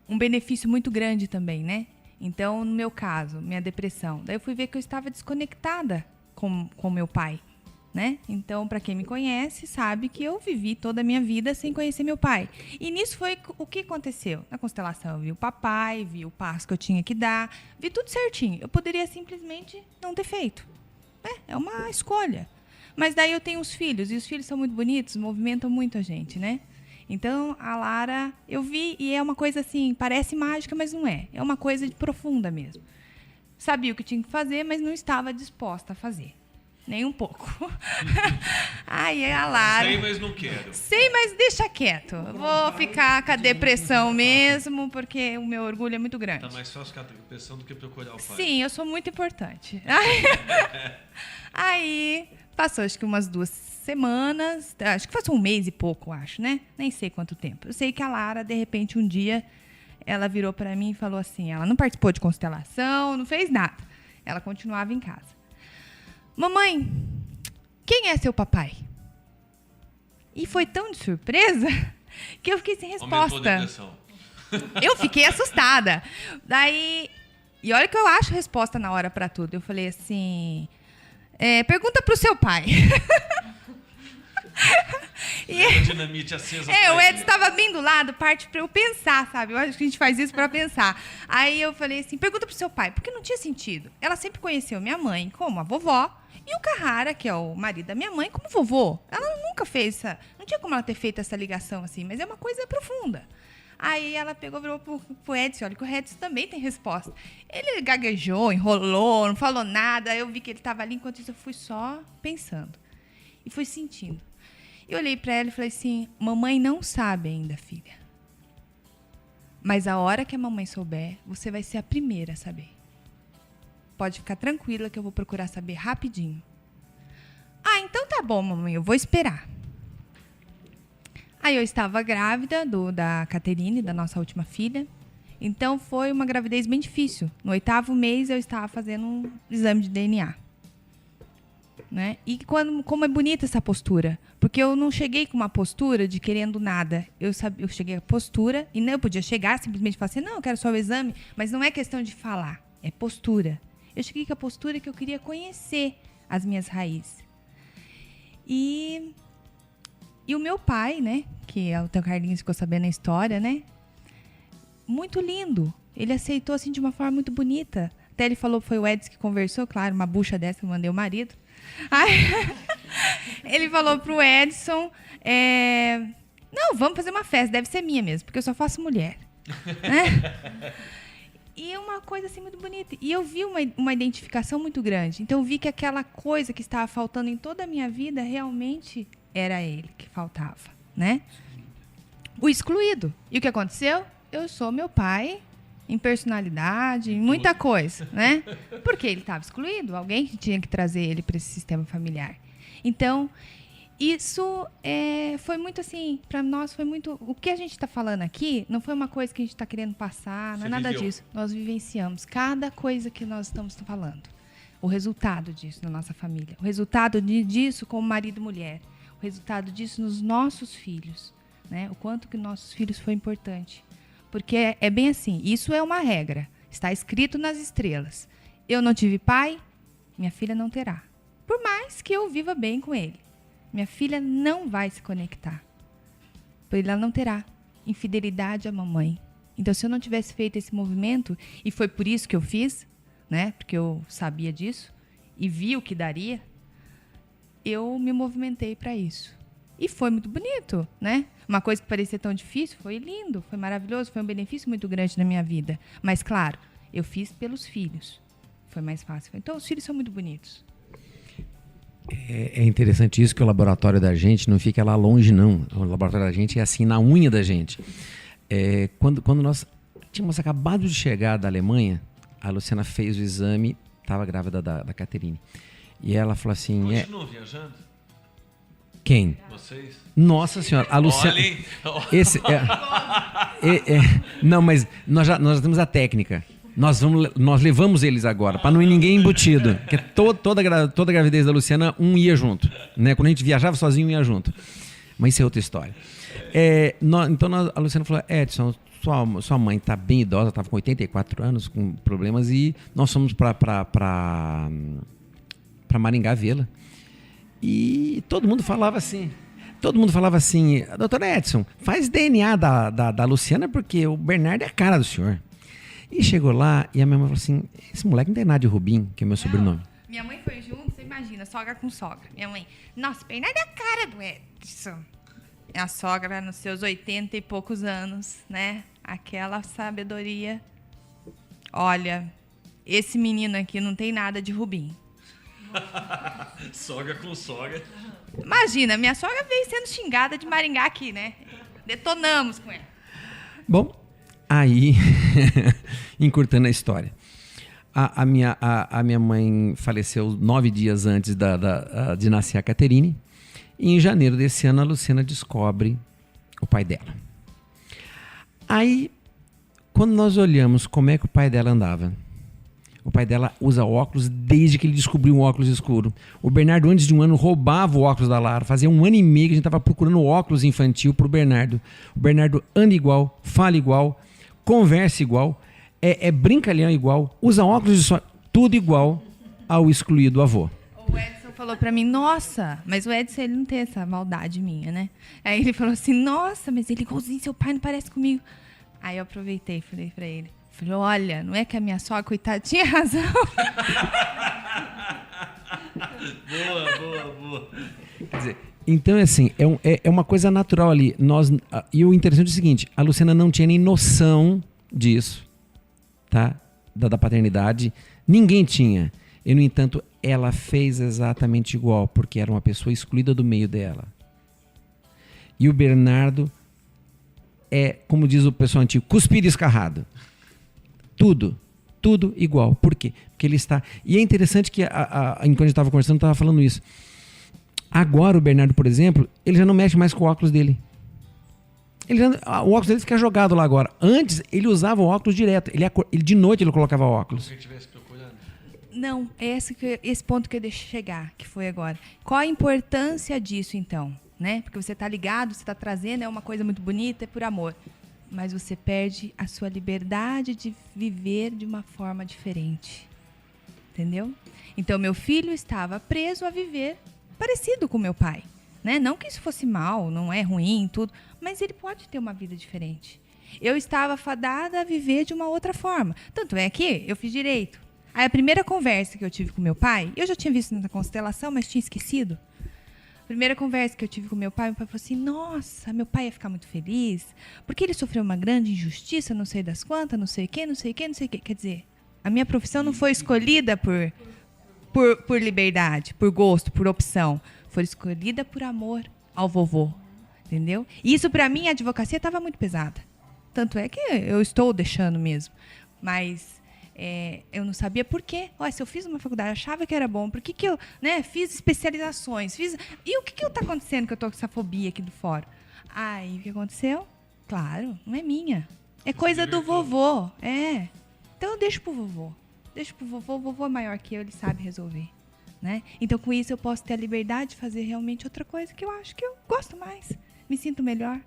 Um benefício muito grande também, né? Então, no meu caso, minha depressão, daí eu fui ver que eu estava desconectada com meu pai. Né? Então, para quem me conhece, sabe que eu vivi toda a minha vida sem conhecer meu pai. E nisso foi o que aconteceu. Na constelação, eu vi o papai, vi o passo que eu tinha que dar, vi tudo certinho. Eu poderia simplesmente não ter feito. É uma escolha. Mas daí eu tenho os filhos, e os filhos são muito bonitos, movimentam muito a gente, né? Então, a Lara, eu vi, e é uma coisa assim, parece mágica, mas não é. É uma coisa profunda mesmo. Sabia o que tinha que fazer, mas não estava disposta a fazer. Nem um pouco. Ai, é a Lara. Sei, mas não quero. Sei, mas deixa quieto. Vou ficar com a depressão mesmo, porque o meu orgulho é muito grande. Tá mais fácil ficar com a depressão do que procurar o pai. Sim, eu sou muito importante. Aí, passou acho que umas 2 semanas, acho que passou 1 mês e pouco, acho, né? Nem sei quanto tempo. Eu sei que a Lara, de repente, um dia, ela virou pra mim e falou assim, ela não participou de constelação, não fez nada. Ela continuava em casa. Mamãe, quem é seu papai? E foi tão de surpresa que eu fiquei sem resposta. Aumentou a depressão. Eu fiquei assustada. Daí, e olha que eu acho resposta na hora pra tudo. Eu falei assim, pergunta pro seu pai. E dinamite acesa. O Edson estava bem do lado, parte para eu pensar, sabe? Eu acho que a gente faz isso para pensar. Aí eu falei assim, pergunta pro seu pai, porque não tinha sentido. Ela sempre conheceu minha mãe como a vovó e o Carrara, que é o marido da minha mãe, como vovô. Ela nunca fez não tinha como ela ter feito essa ligação assim, mas é uma coisa profunda. Aí ela pegou, virou pro Edson, olha que o Edson também tem resposta. Ele gaguejou, enrolou, não falou nada. Eu vi que ele estava ali, enquanto isso eu fui só pensando. E fui sentindo. Eu olhei para ela e falei assim, mamãe não sabe ainda, filha. Mas a hora que a mamãe souber, você vai ser a primeira a saber. Pode ficar tranquila que eu vou procurar saber rapidinho. Ah, então tá bom, mamãe, eu vou esperar. Aí eu estava grávida da Caterine, da nossa última filha. Então foi uma gravidez bem difícil. No 8º mês eu estava fazendo um exame de DNA. Né? E como é bonita essa postura. Porque eu não cheguei com uma postura de querendo nada. Eu cheguei à postura e não eu podia chegar simplesmente e falar assim, não, eu quero só o exame. Mas não é questão de falar, é postura. Eu cheguei com a postura que eu queria conhecer as minhas raízes. E o meu pai, né, que é o teu Carlinhos, ficou sabendo a história, né? Muito lindo. Ele aceitou assim de uma forma muito bonita. Até ele falou, foi o Edson que conversou, claro, uma bucha dessa que eu mandei o marido. Aí, ele falou pro Edson, não, vamos fazer uma festa, deve ser minha mesmo, porque eu só faço mulher. Né? E uma coisa assim muito bonita. E eu vi uma identificação muito grande. Então eu vi que aquela coisa que estava faltando em toda a minha vida, realmente era ele que faltava, né? O excluído. E o que aconteceu? Eu sou meu pai em personalidade, em muita coisa, né? Porque ele estava excluído, alguém que tinha que trazer ele para esse sistema familiar. Então, isso foi muito assim, para nós foi muito... O que a gente está falando aqui não foi uma coisa que a gente está querendo passar, não é nada disso. Nós vivenciamos cada coisa que nós estamos falando. O resultado disso na nossa família. O resultado disso como marido e mulher. O resultado disso nos nossos filhos. Né? O quanto que nossos filhos foi importante. Porque é bem assim, isso é uma regra. Está escrito nas estrelas. Eu não tive pai, minha filha não terá. Por mais que eu viva bem com ele. Minha filha não vai se conectar. Porque ela não terá infidelidade à mamãe. Então, se eu não tivesse feito esse movimento, e foi por isso que eu fiz, né? Porque eu sabia disso, e vi o que daria, eu me movimentei para isso. E foi muito bonito, né? Uma coisa que parecia tão difícil, foi lindo, foi maravilhoso, foi um benefício muito grande na minha vida. Mas, claro, eu fiz pelos filhos. Foi mais fácil. Então, os filhos são muito bonitos. É interessante isso, que o laboratório da gente não fica lá longe, não. O laboratório da gente é assim, na unha da gente. Quando nós tínhamos acabado de chegar da Alemanha, a Luciana fez o exame, estava grávida da Caterine. E ela falou assim... Continuam viajando? Quem? Vocês? Nossa Senhora, a Luciana... Esse, não, mas nós já temos a técnica. Nós levamos eles agora, para não ir ninguém embutido. Porque toda a gravidez da Luciana, um ia junto. Né? Quando a gente viajava sozinho, um ia junto. Mas isso é outra história. A Luciana falou, Edson, sua mãe está bem idosa, estava com 84 anos, com problemas, e nós fomos para Maringá vê-la. E todo mundo falava assim, doutor Edson, faz DNA da Luciana, porque o Bernardo é a cara do senhor. E chegou lá e a minha mãe falou assim, esse moleque não tem nada de Rubim, que é meu sobrenome. Minha mãe foi junto, você imagina, sogra com sogra. Minha mãe, nossa, Bernardo é a cara do Edson. A sogra nos seus 80 e poucos anos, né? Aquela sabedoria. Olha, esse menino aqui não tem nada de Rubim. Sogra com sogra. Imagina, minha sogra veio sendo xingada de Maringá aqui, né? Detonamos com ela. Bom, aí, encurtando a história, a minha mãe faleceu 9 dias antes de nascer a Caterine, e em janeiro desse ano a Luciana descobre o pai dela. Aí, quando nós olhamos como é que o pai dela andava, o pai dela usa óculos desde que ele descobriu um óculos escuro. O Bernardo, antes de um ano, roubava o óculos da Lara. Fazia 1 ano e meio que a gente estava procurando óculos infantil para o Bernardo. O Bernardo anda igual, fala igual, conversa igual, é brincalhão igual, usa óculos de sol, tudo igual ao excluído avô. O Edson falou pra mim, nossa, mas o Edson ele não tem essa maldade minha, né? Aí ele falou assim, nossa, mas ele é igualzinho, seu pai não parece comigo. Aí eu aproveitei e falei pra ele, olha, não é que a minha sogra, coitada, tinha razão. Boa. Quer dizer, então, assim, é uma coisa natural ali. E o interessante é o seguinte, a Luciana não tinha nem noção disso, tá? Da paternidade. Ninguém tinha. E, no entanto, ela fez exatamente igual, porque era uma pessoa excluída do meio dela. E o Bernardo é, como diz o pessoal antigo, cuspido e escarrado. Tudo igual. Por quê? Porque ele está... E é interessante que, enquanto a gente estava conversando, eu estava falando isso. Agora o Bernardo, por exemplo, ele já não mexe mais com o óculos dele. O óculos dele fica jogado lá agora. Antes, ele usava o óculos direto. Ele de noite ele colocava óculos. Se estivesse procurando. Não, é esse ponto que eu deixei chegar, que foi agora. Qual a importância disso, então? Né? Porque você está ligado, você está trazendo, é uma coisa muito bonita, é por amor. Mas você perde a sua liberdade de viver de uma forma diferente. Entendeu? Então, meu filho estava preso a viver parecido com meu pai. Né? Não que isso fosse mal, não é ruim, tudo, mas ele pode ter uma vida diferente. Eu estava fadada a viver de uma outra forma. Tanto é que eu fiz direito. Aí a primeira conversa que eu tive com meu pai, eu já tinha visto na constelação, mas tinha esquecido. A primeira conversa que eu tive com meu pai falou assim, nossa, meu pai ia ficar muito feliz, porque ele sofreu uma grande injustiça, não sei das quantas, não sei o quê. Quer dizer, a minha profissão não foi escolhida por liberdade, por gosto, por opção. Foi escolhida por amor ao vovô, entendeu? E isso, para mim, a advocacia estava muito pesada. Tanto é que eu estou deixando mesmo. Mas eu não sabia por quê. Olha, se eu fiz uma faculdade, achava que era bom, por que eu, né, fiz especializações? E o que está acontecendo que eu estou com essa fobia aqui do fórum? Aí, o que aconteceu? Claro, não é minha. É coisa do vovô. Então eu deixo pro vovô. O vovô é maior que eu, ele sabe resolver. Né? Então, com isso, eu posso ter a liberdade de fazer realmente outra coisa que eu acho que eu gosto mais. Me sinto melhor.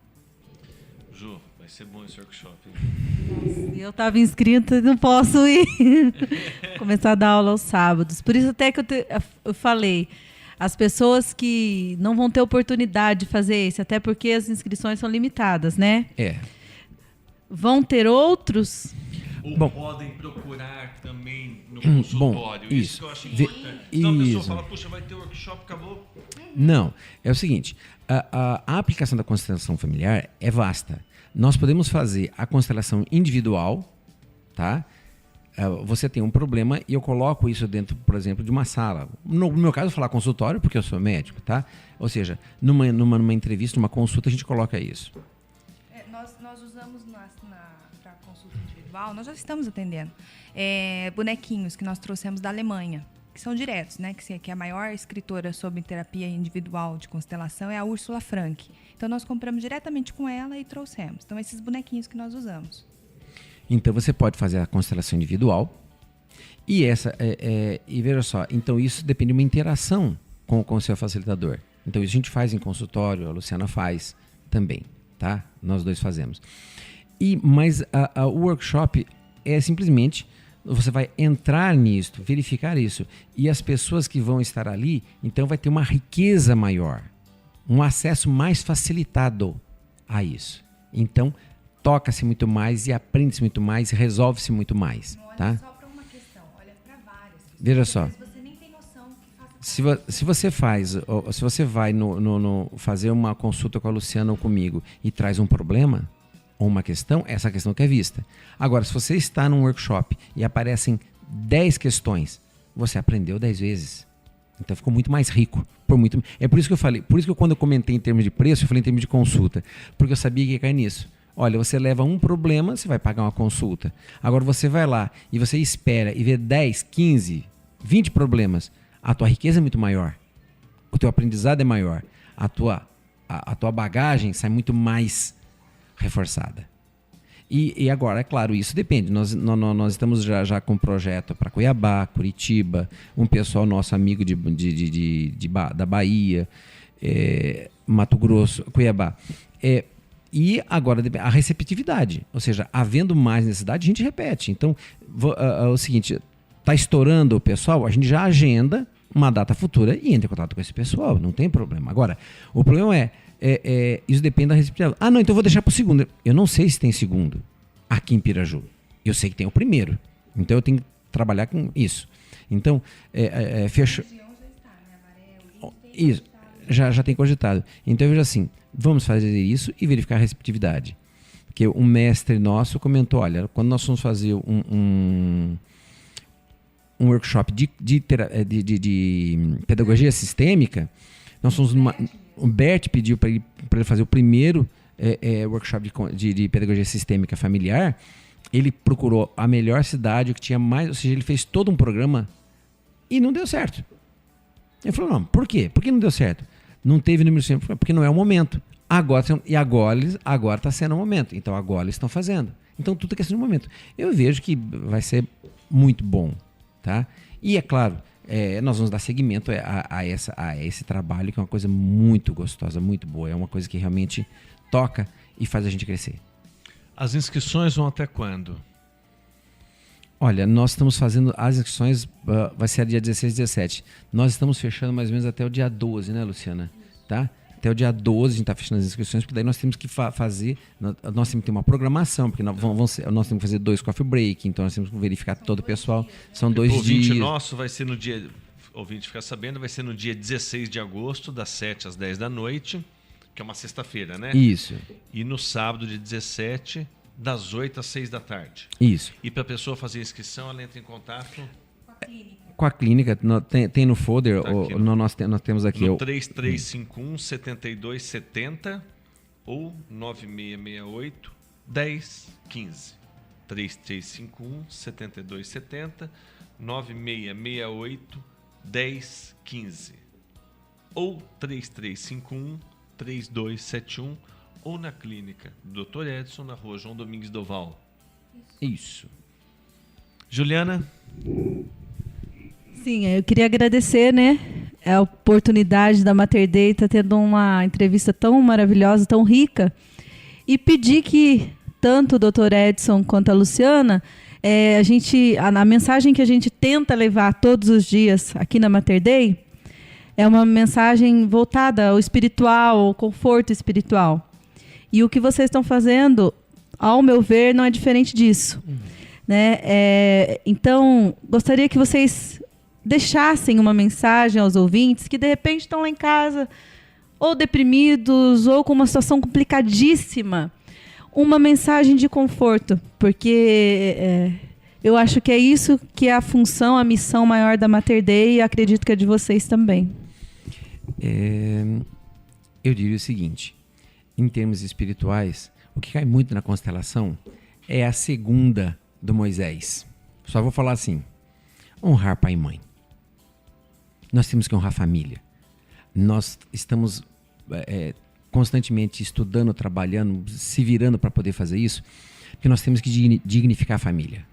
Ju, vai ser bom esse workshop. Hein? Eu estava inscrita e não posso ir. Começar a dar aula aos sábados. Por isso até que eu falei, as pessoas que não vão ter oportunidade de fazer esse, até porque as inscrições são limitadas, né? Vão ter outros... Ou podem procurar também no consultório. Isso que eu acho importante. Então a pessoa fala, puxa, vai ter workshop, acabou. Não, é o seguinte, a aplicação da constelação familiar é vasta. Nós podemos fazer a constelação individual, tá? Você tem um problema e eu coloco isso dentro, por exemplo, de uma sala. No meu caso, eu vou falar consultório, porque eu sou médico, tá? Ou seja, numa entrevista, numa consulta, a gente coloca isso. Nós usamos para consulta individual, nós já estamos atendendo bonequinhos que nós trouxemos da Alemanha, que são diretos, né? Que a maior escritora sobre terapia individual de constelação é a Ursula Frank. Então, nós compramos diretamente com ela e trouxemos. Então, esses bonequinhos que nós usamos. Então, você pode fazer a constelação individual e e veja só, então isso depende de uma interação com o seu facilitador. Então, isso a gente faz em consultório, a Luciana faz também, tá? Nós dois fazemos. Mas o workshop é simplesmente, você vai entrar nisso, verificar isso. E as pessoas que vão estar ali, então vai ter uma riqueza maior, um acesso mais facilitado a isso. Então, toca-se muito mais e aprende-se muito mais e resolve-se muito mais. Não olha tá? só para uma questão, olha para várias questões. Veja só. Mas você nem tem noção que faça Se você vai fazer uma consulta com a Luciana ou comigo e traz um problema ou uma questão, essa questão que é vista. Agora, se você está num workshop e aparecem 10 questões, você aprendeu 10 vezes. Então ficou muito mais rico. É por isso que eu falei, por isso que quando eu comentei em termos de preço, eu falei em termos de consulta, porque eu sabia que ia cair nisso. Olha, você leva um problema, você vai pagar uma consulta. Agora você vai lá e você espera e vê 10, 15, 20 problemas. A tua riqueza é muito maior. O teu aprendizado é maior. A tua bagagem sai muito mais reforçada. E agora, é claro, isso depende. Nós estamos já com um projeto para Cuiabá, Curitiba, um pessoal nosso amigo da Bahia, Mato Grosso, Cuiabá. E agora a receptividade, ou seja, havendo mais necessidade, a gente repete. Então, é o seguinte, está estourando o pessoal, a gente já agenda uma data futura e entra em contato com esse pessoal, não tem problema. Agora, o problema isso depende da receptividade. Não, então eu vou deixar para o segundo. Eu não sei se tem segundo aqui em Piraju. Eu sei que tem o primeiro. Então eu tenho que trabalhar com isso. Então, fechou. Isso, já tem cogitado. Então, veja assim, vamos fazer isso e verificar a receptividade. Porque um mestre nosso comentou, olha, quando nós fomos fazer um workshop de pedagogia sistêmica, nós fomos o Bert pediu para ele fazer o primeiro workshop de pedagogia sistêmica familiar. Ele procurou a melhor cidade, o que tinha mais, ou seja, ele fez todo um programa e não deu certo. Ele falou, não, por quê? Por que não deu certo? Não teve número sempre, porque não é o momento. Agora está sendo o momento. Então agora eles estão fazendo. Então tudo é questão de momento. Eu vejo que vai ser muito bom, tá? E é claro, nós vamos dar seguimento a esse trabalho, que é uma coisa muito gostosa, muito boa. É uma coisa que realmente toca e faz a gente crescer. As inscrições vão até quando? Olha, nós estamos fazendo as inscrições, vai ser dia 16 e 17. Nós estamos fechando mais ou menos até o dia 12, né, Luciana? Tá? Até o dia 12 a gente está fechando as inscrições, porque daí nós temos que fazer, nós temos que ter uma programação, porque nós temos que fazer 2 coffee break, então nós temos que verificar todo o pessoal. São 2 dias. O ouvinte nosso vai ser no dia, ouvinte ficar sabendo, vai ser no dia 16 de agosto, das 7 às 10 da noite, que é uma sexta-feira, né? Isso. E no sábado, dia 17, das 8 às 6 da tarde. Isso. E para a pessoa fazer a inscrição, ela entra em contato com a clínica. Tem no folder, tá nós temos aqui. No 3351-7270 ou 9668-1015. 3351-7270, 9668-1015 ou 3351-3271 ou na clínica Dr. Edson, na rua João Domingues Doval. Isso. Juliana? Sim, eu queria agradecer, né, a oportunidade da Mater Dei estar tendo uma entrevista tão maravilhosa, tão rica, e pedir que tanto o Dr. Edson quanto a Luciana, a mensagem que a gente tenta levar todos os dias aqui na Mater Dei é uma mensagem voltada ao espiritual, ao conforto espiritual. E o que vocês estão fazendo, ao meu ver, não é diferente disso. Né? Então, gostaria que vocês deixassem uma mensagem aos ouvintes que, de repente, estão lá em casa, ou deprimidos, ou com uma situação complicadíssima. Uma mensagem de conforto, porque eu acho que é isso que é a função, a missão maior da Mater Dei, e acredito que é de vocês também. Eu diria o seguinte, em termos espirituais, o que cai muito na constelação é a segunda do Moisés. Só vou falar assim, honrar pai e mãe. Nós temos que honrar a família. Nós estamos constantemente estudando, trabalhando, se virando para poder fazer isso, porque nós temos que dignificar a família.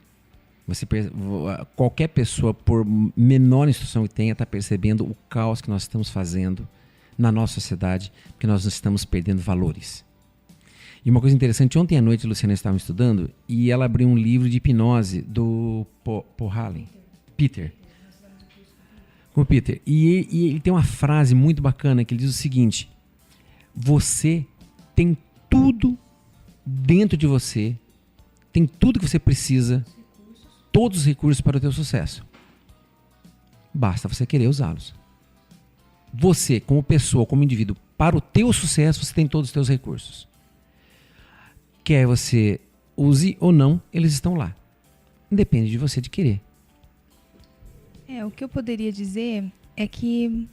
Qualquer pessoa, por menor instrução que tenha, está percebendo o caos que nós estamos fazendo na nossa sociedade, porque nós estamos perdendo valores. E uma coisa interessante, ontem à noite a Luciana estava estudando e ela abriu um livro de hipnose do Peter. Com o Peter. E ele tem uma frase muito bacana que ele diz o seguinte: você tem tudo dentro de você, tem tudo que você precisa, todos os recursos para o teu sucesso. Basta você querer usá-los. Você, como pessoa, como indivíduo, para o teu sucesso, você tem todos os teus recursos. Quer você use ou não, eles estão lá. Depende de você de querer. O que eu poderia dizer é que,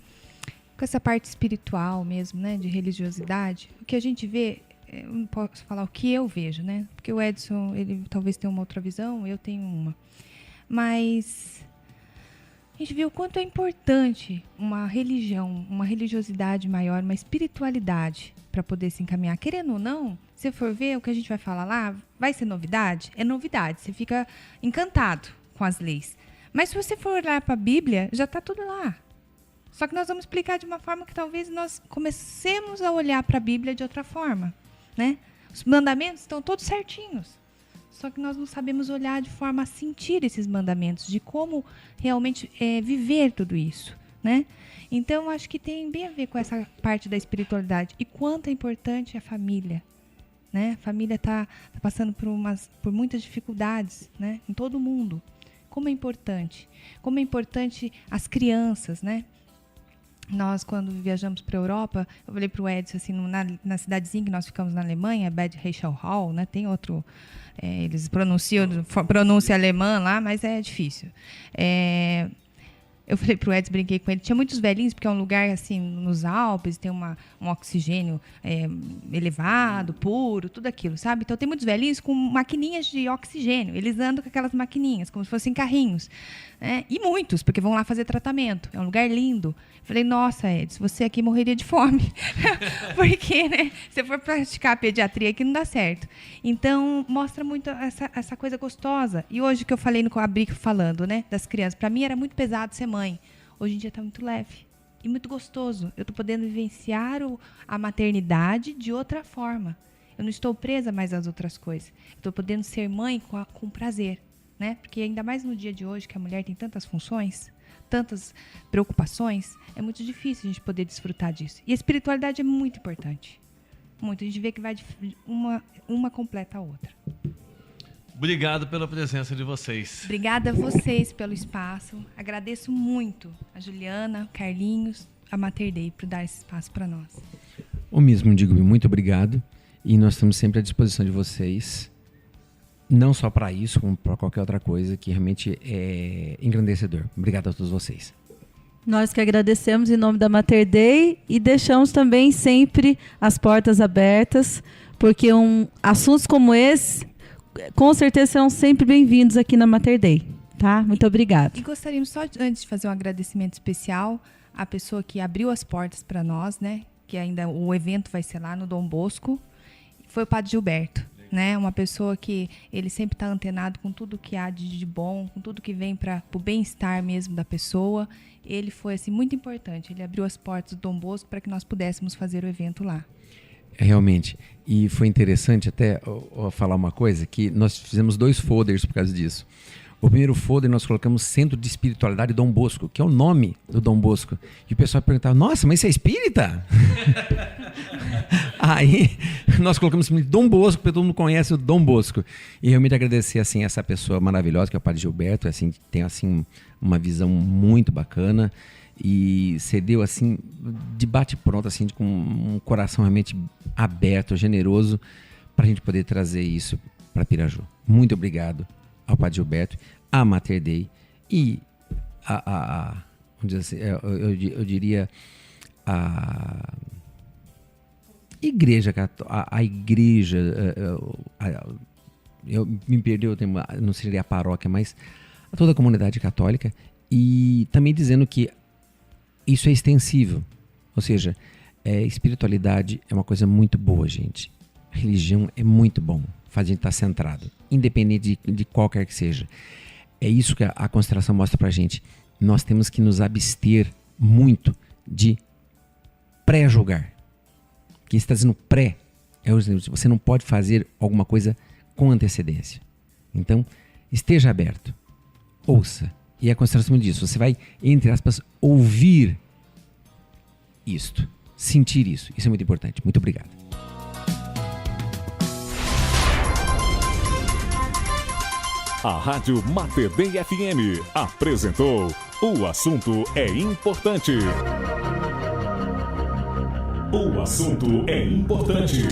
com essa parte espiritual mesmo, né, de religiosidade, o que a gente vê, eu não posso falar o que eu vejo, né? Porque o Edson, ele talvez tenha uma outra visão, eu tenho uma. Mas a gente vê o quanto é importante uma religião, uma religiosidade maior, uma espiritualidade para poder se encaminhar. Querendo ou não, se for ver o que a gente vai falar lá, vai ser novidade? É novidade, você fica encantado com as leis. Mas se você for olhar para a Bíblia, já está tudo lá. Só que nós vamos explicar de uma forma que talvez nós comecemos a olhar para a Bíblia de outra forma, né? Os mandamentos estão todos certinhos. Só que nós não sabemos olhar de forma a sentir esses mandamentos, de como realmente viver tudo isso, né? Então, acho que tem bem a ver com essa parte da espiritualidade. E quanto é importante a família, né? A família está passando por muitas dificuldades, né? Em todo o mundo. Como é importante as crianças, né? Nós, quando viajamos para a Europa, eu falei para o Edson, assim, na cidadezinha que nós ficamos na Alemanha, Bad Reichenhall, né? Tem outro, eles pronúncia alemã lá, mas é difícil. Eu falei para o Edson, brinquei com ele, tinha muitos velhinhos, porque é um lugar assim, nos Alpes, tem um oxigênio elevado, puro, tudo aquilo, sabe? Então tem muitos velhinhos com maquininhas de oxigênio, eles andam com aquelas maquininhas, como se fossem carrinhos, né? E muitos, porque vão lá fazer tratamento, é um lugar lindo. Eu falei, nossa, Edson, você aqui morreria de fome, porque, né, se for praticar a pediatria aqui não dá certo. Então, mostra muito essa coisa gostosa. E hoje que eu falei, abri falando, né, das crianças, para mim era muito pesado ser mãe. Hoje em dia está muito leve e muito gostoso. Eu estou podendo vivenciar a maternidade de outra forma. Eu não estou presa mais às outras coisas. Estou podendo ser mãe com prazer, né? Porque ainda mais no dia de hoje, que a mulher tem tantas funções, tantas preocupações, é muito difícil a gente poder desfrutar disso. E a espiritualidade é muito importante. Muito. A gente vê que vai uma completa a outra. Obrigado pela presença de vocês. Obrigada a vocês pelo espaço. Agradeço muito a Juliana, Carlinhos, a Mater Dei por dar esse espaço para nós. O mesmo digo muito obrigado. E nós estamos sempre à disposição de vocês. Não só para isso, como para qualquer outra coisa que realmente é engrandecedor. Obrigado a todos vocês. Nós que agradecemos em nome da Mater Dei e deixamos também sempre as portas abertas, porque assuntos como esse com certeza serão sempre bem-vindos aqui na Mater Dei, tá? Muito obrigada. E gostaríamos só, antes de fazer um agradecimento especial à pessoa que abriu as portas para nós, né? Que ainda o evento vai ser lá no Dom Bosco. Foi o Padre Gilberto, né? Uma pessoa que ele sempre está antenado com tudo que há de bom, com tudo que vem para o bem-estar mesmo da pessoa. Ele foi assim muito importante. Ele abriu as portas do Dom Bosco para que nós pudéssemos fazer o evento lá. Realmente. E foi interessante até falar uma coisa, que nós fizemos 2 folders por causa disso. O primeiro folder nós colocamos Centro de Espiritualidade Dom Bosco, que é o nome do Dom Bosco. E o pessoal perguntava, nossa, mas você é espírita? Aí nós colocamos Dom Bosco, porque todo mundo conhece o Dom Bosco. E realmente agradecer assim, essa pessoa maravilhosa, que é o Padre Gilberto, assim, tem assim, uma visão muito bacana. E cedeu assim, de bate-pronto, assim, com um coração realmente aberto, generoso, para a gente poder trazer isso para Piraju. Muito obrigado ao Padre Gilberto, à Mater Dei e vamos dizer assim, eu diria a igreja, a igreja, eu me perdi, não seria a paróquia, mas a toda a comunidade católica, e também dizendo que isso é extensível, ou seja, espiritualidade é uma coisa muito boa, gente. Religião é muito bom, faz a gente estar centrado, independente de qualquer que seja. É isso que a constelação mostra pra gente. Nós temos que nos abster muito de pré-julgar. O que está dizendo pré, você não pode fazer alguma coisa com antecedência. Então, esteja aberto, ouça. E a constelação diz, você vai, entre aspas, ouvir isto, sentir isso. Isso é muito importante. Muito obrigado. A Rádio Mater Dei FM apresentou O Assunto é Importante. O assunto é importante.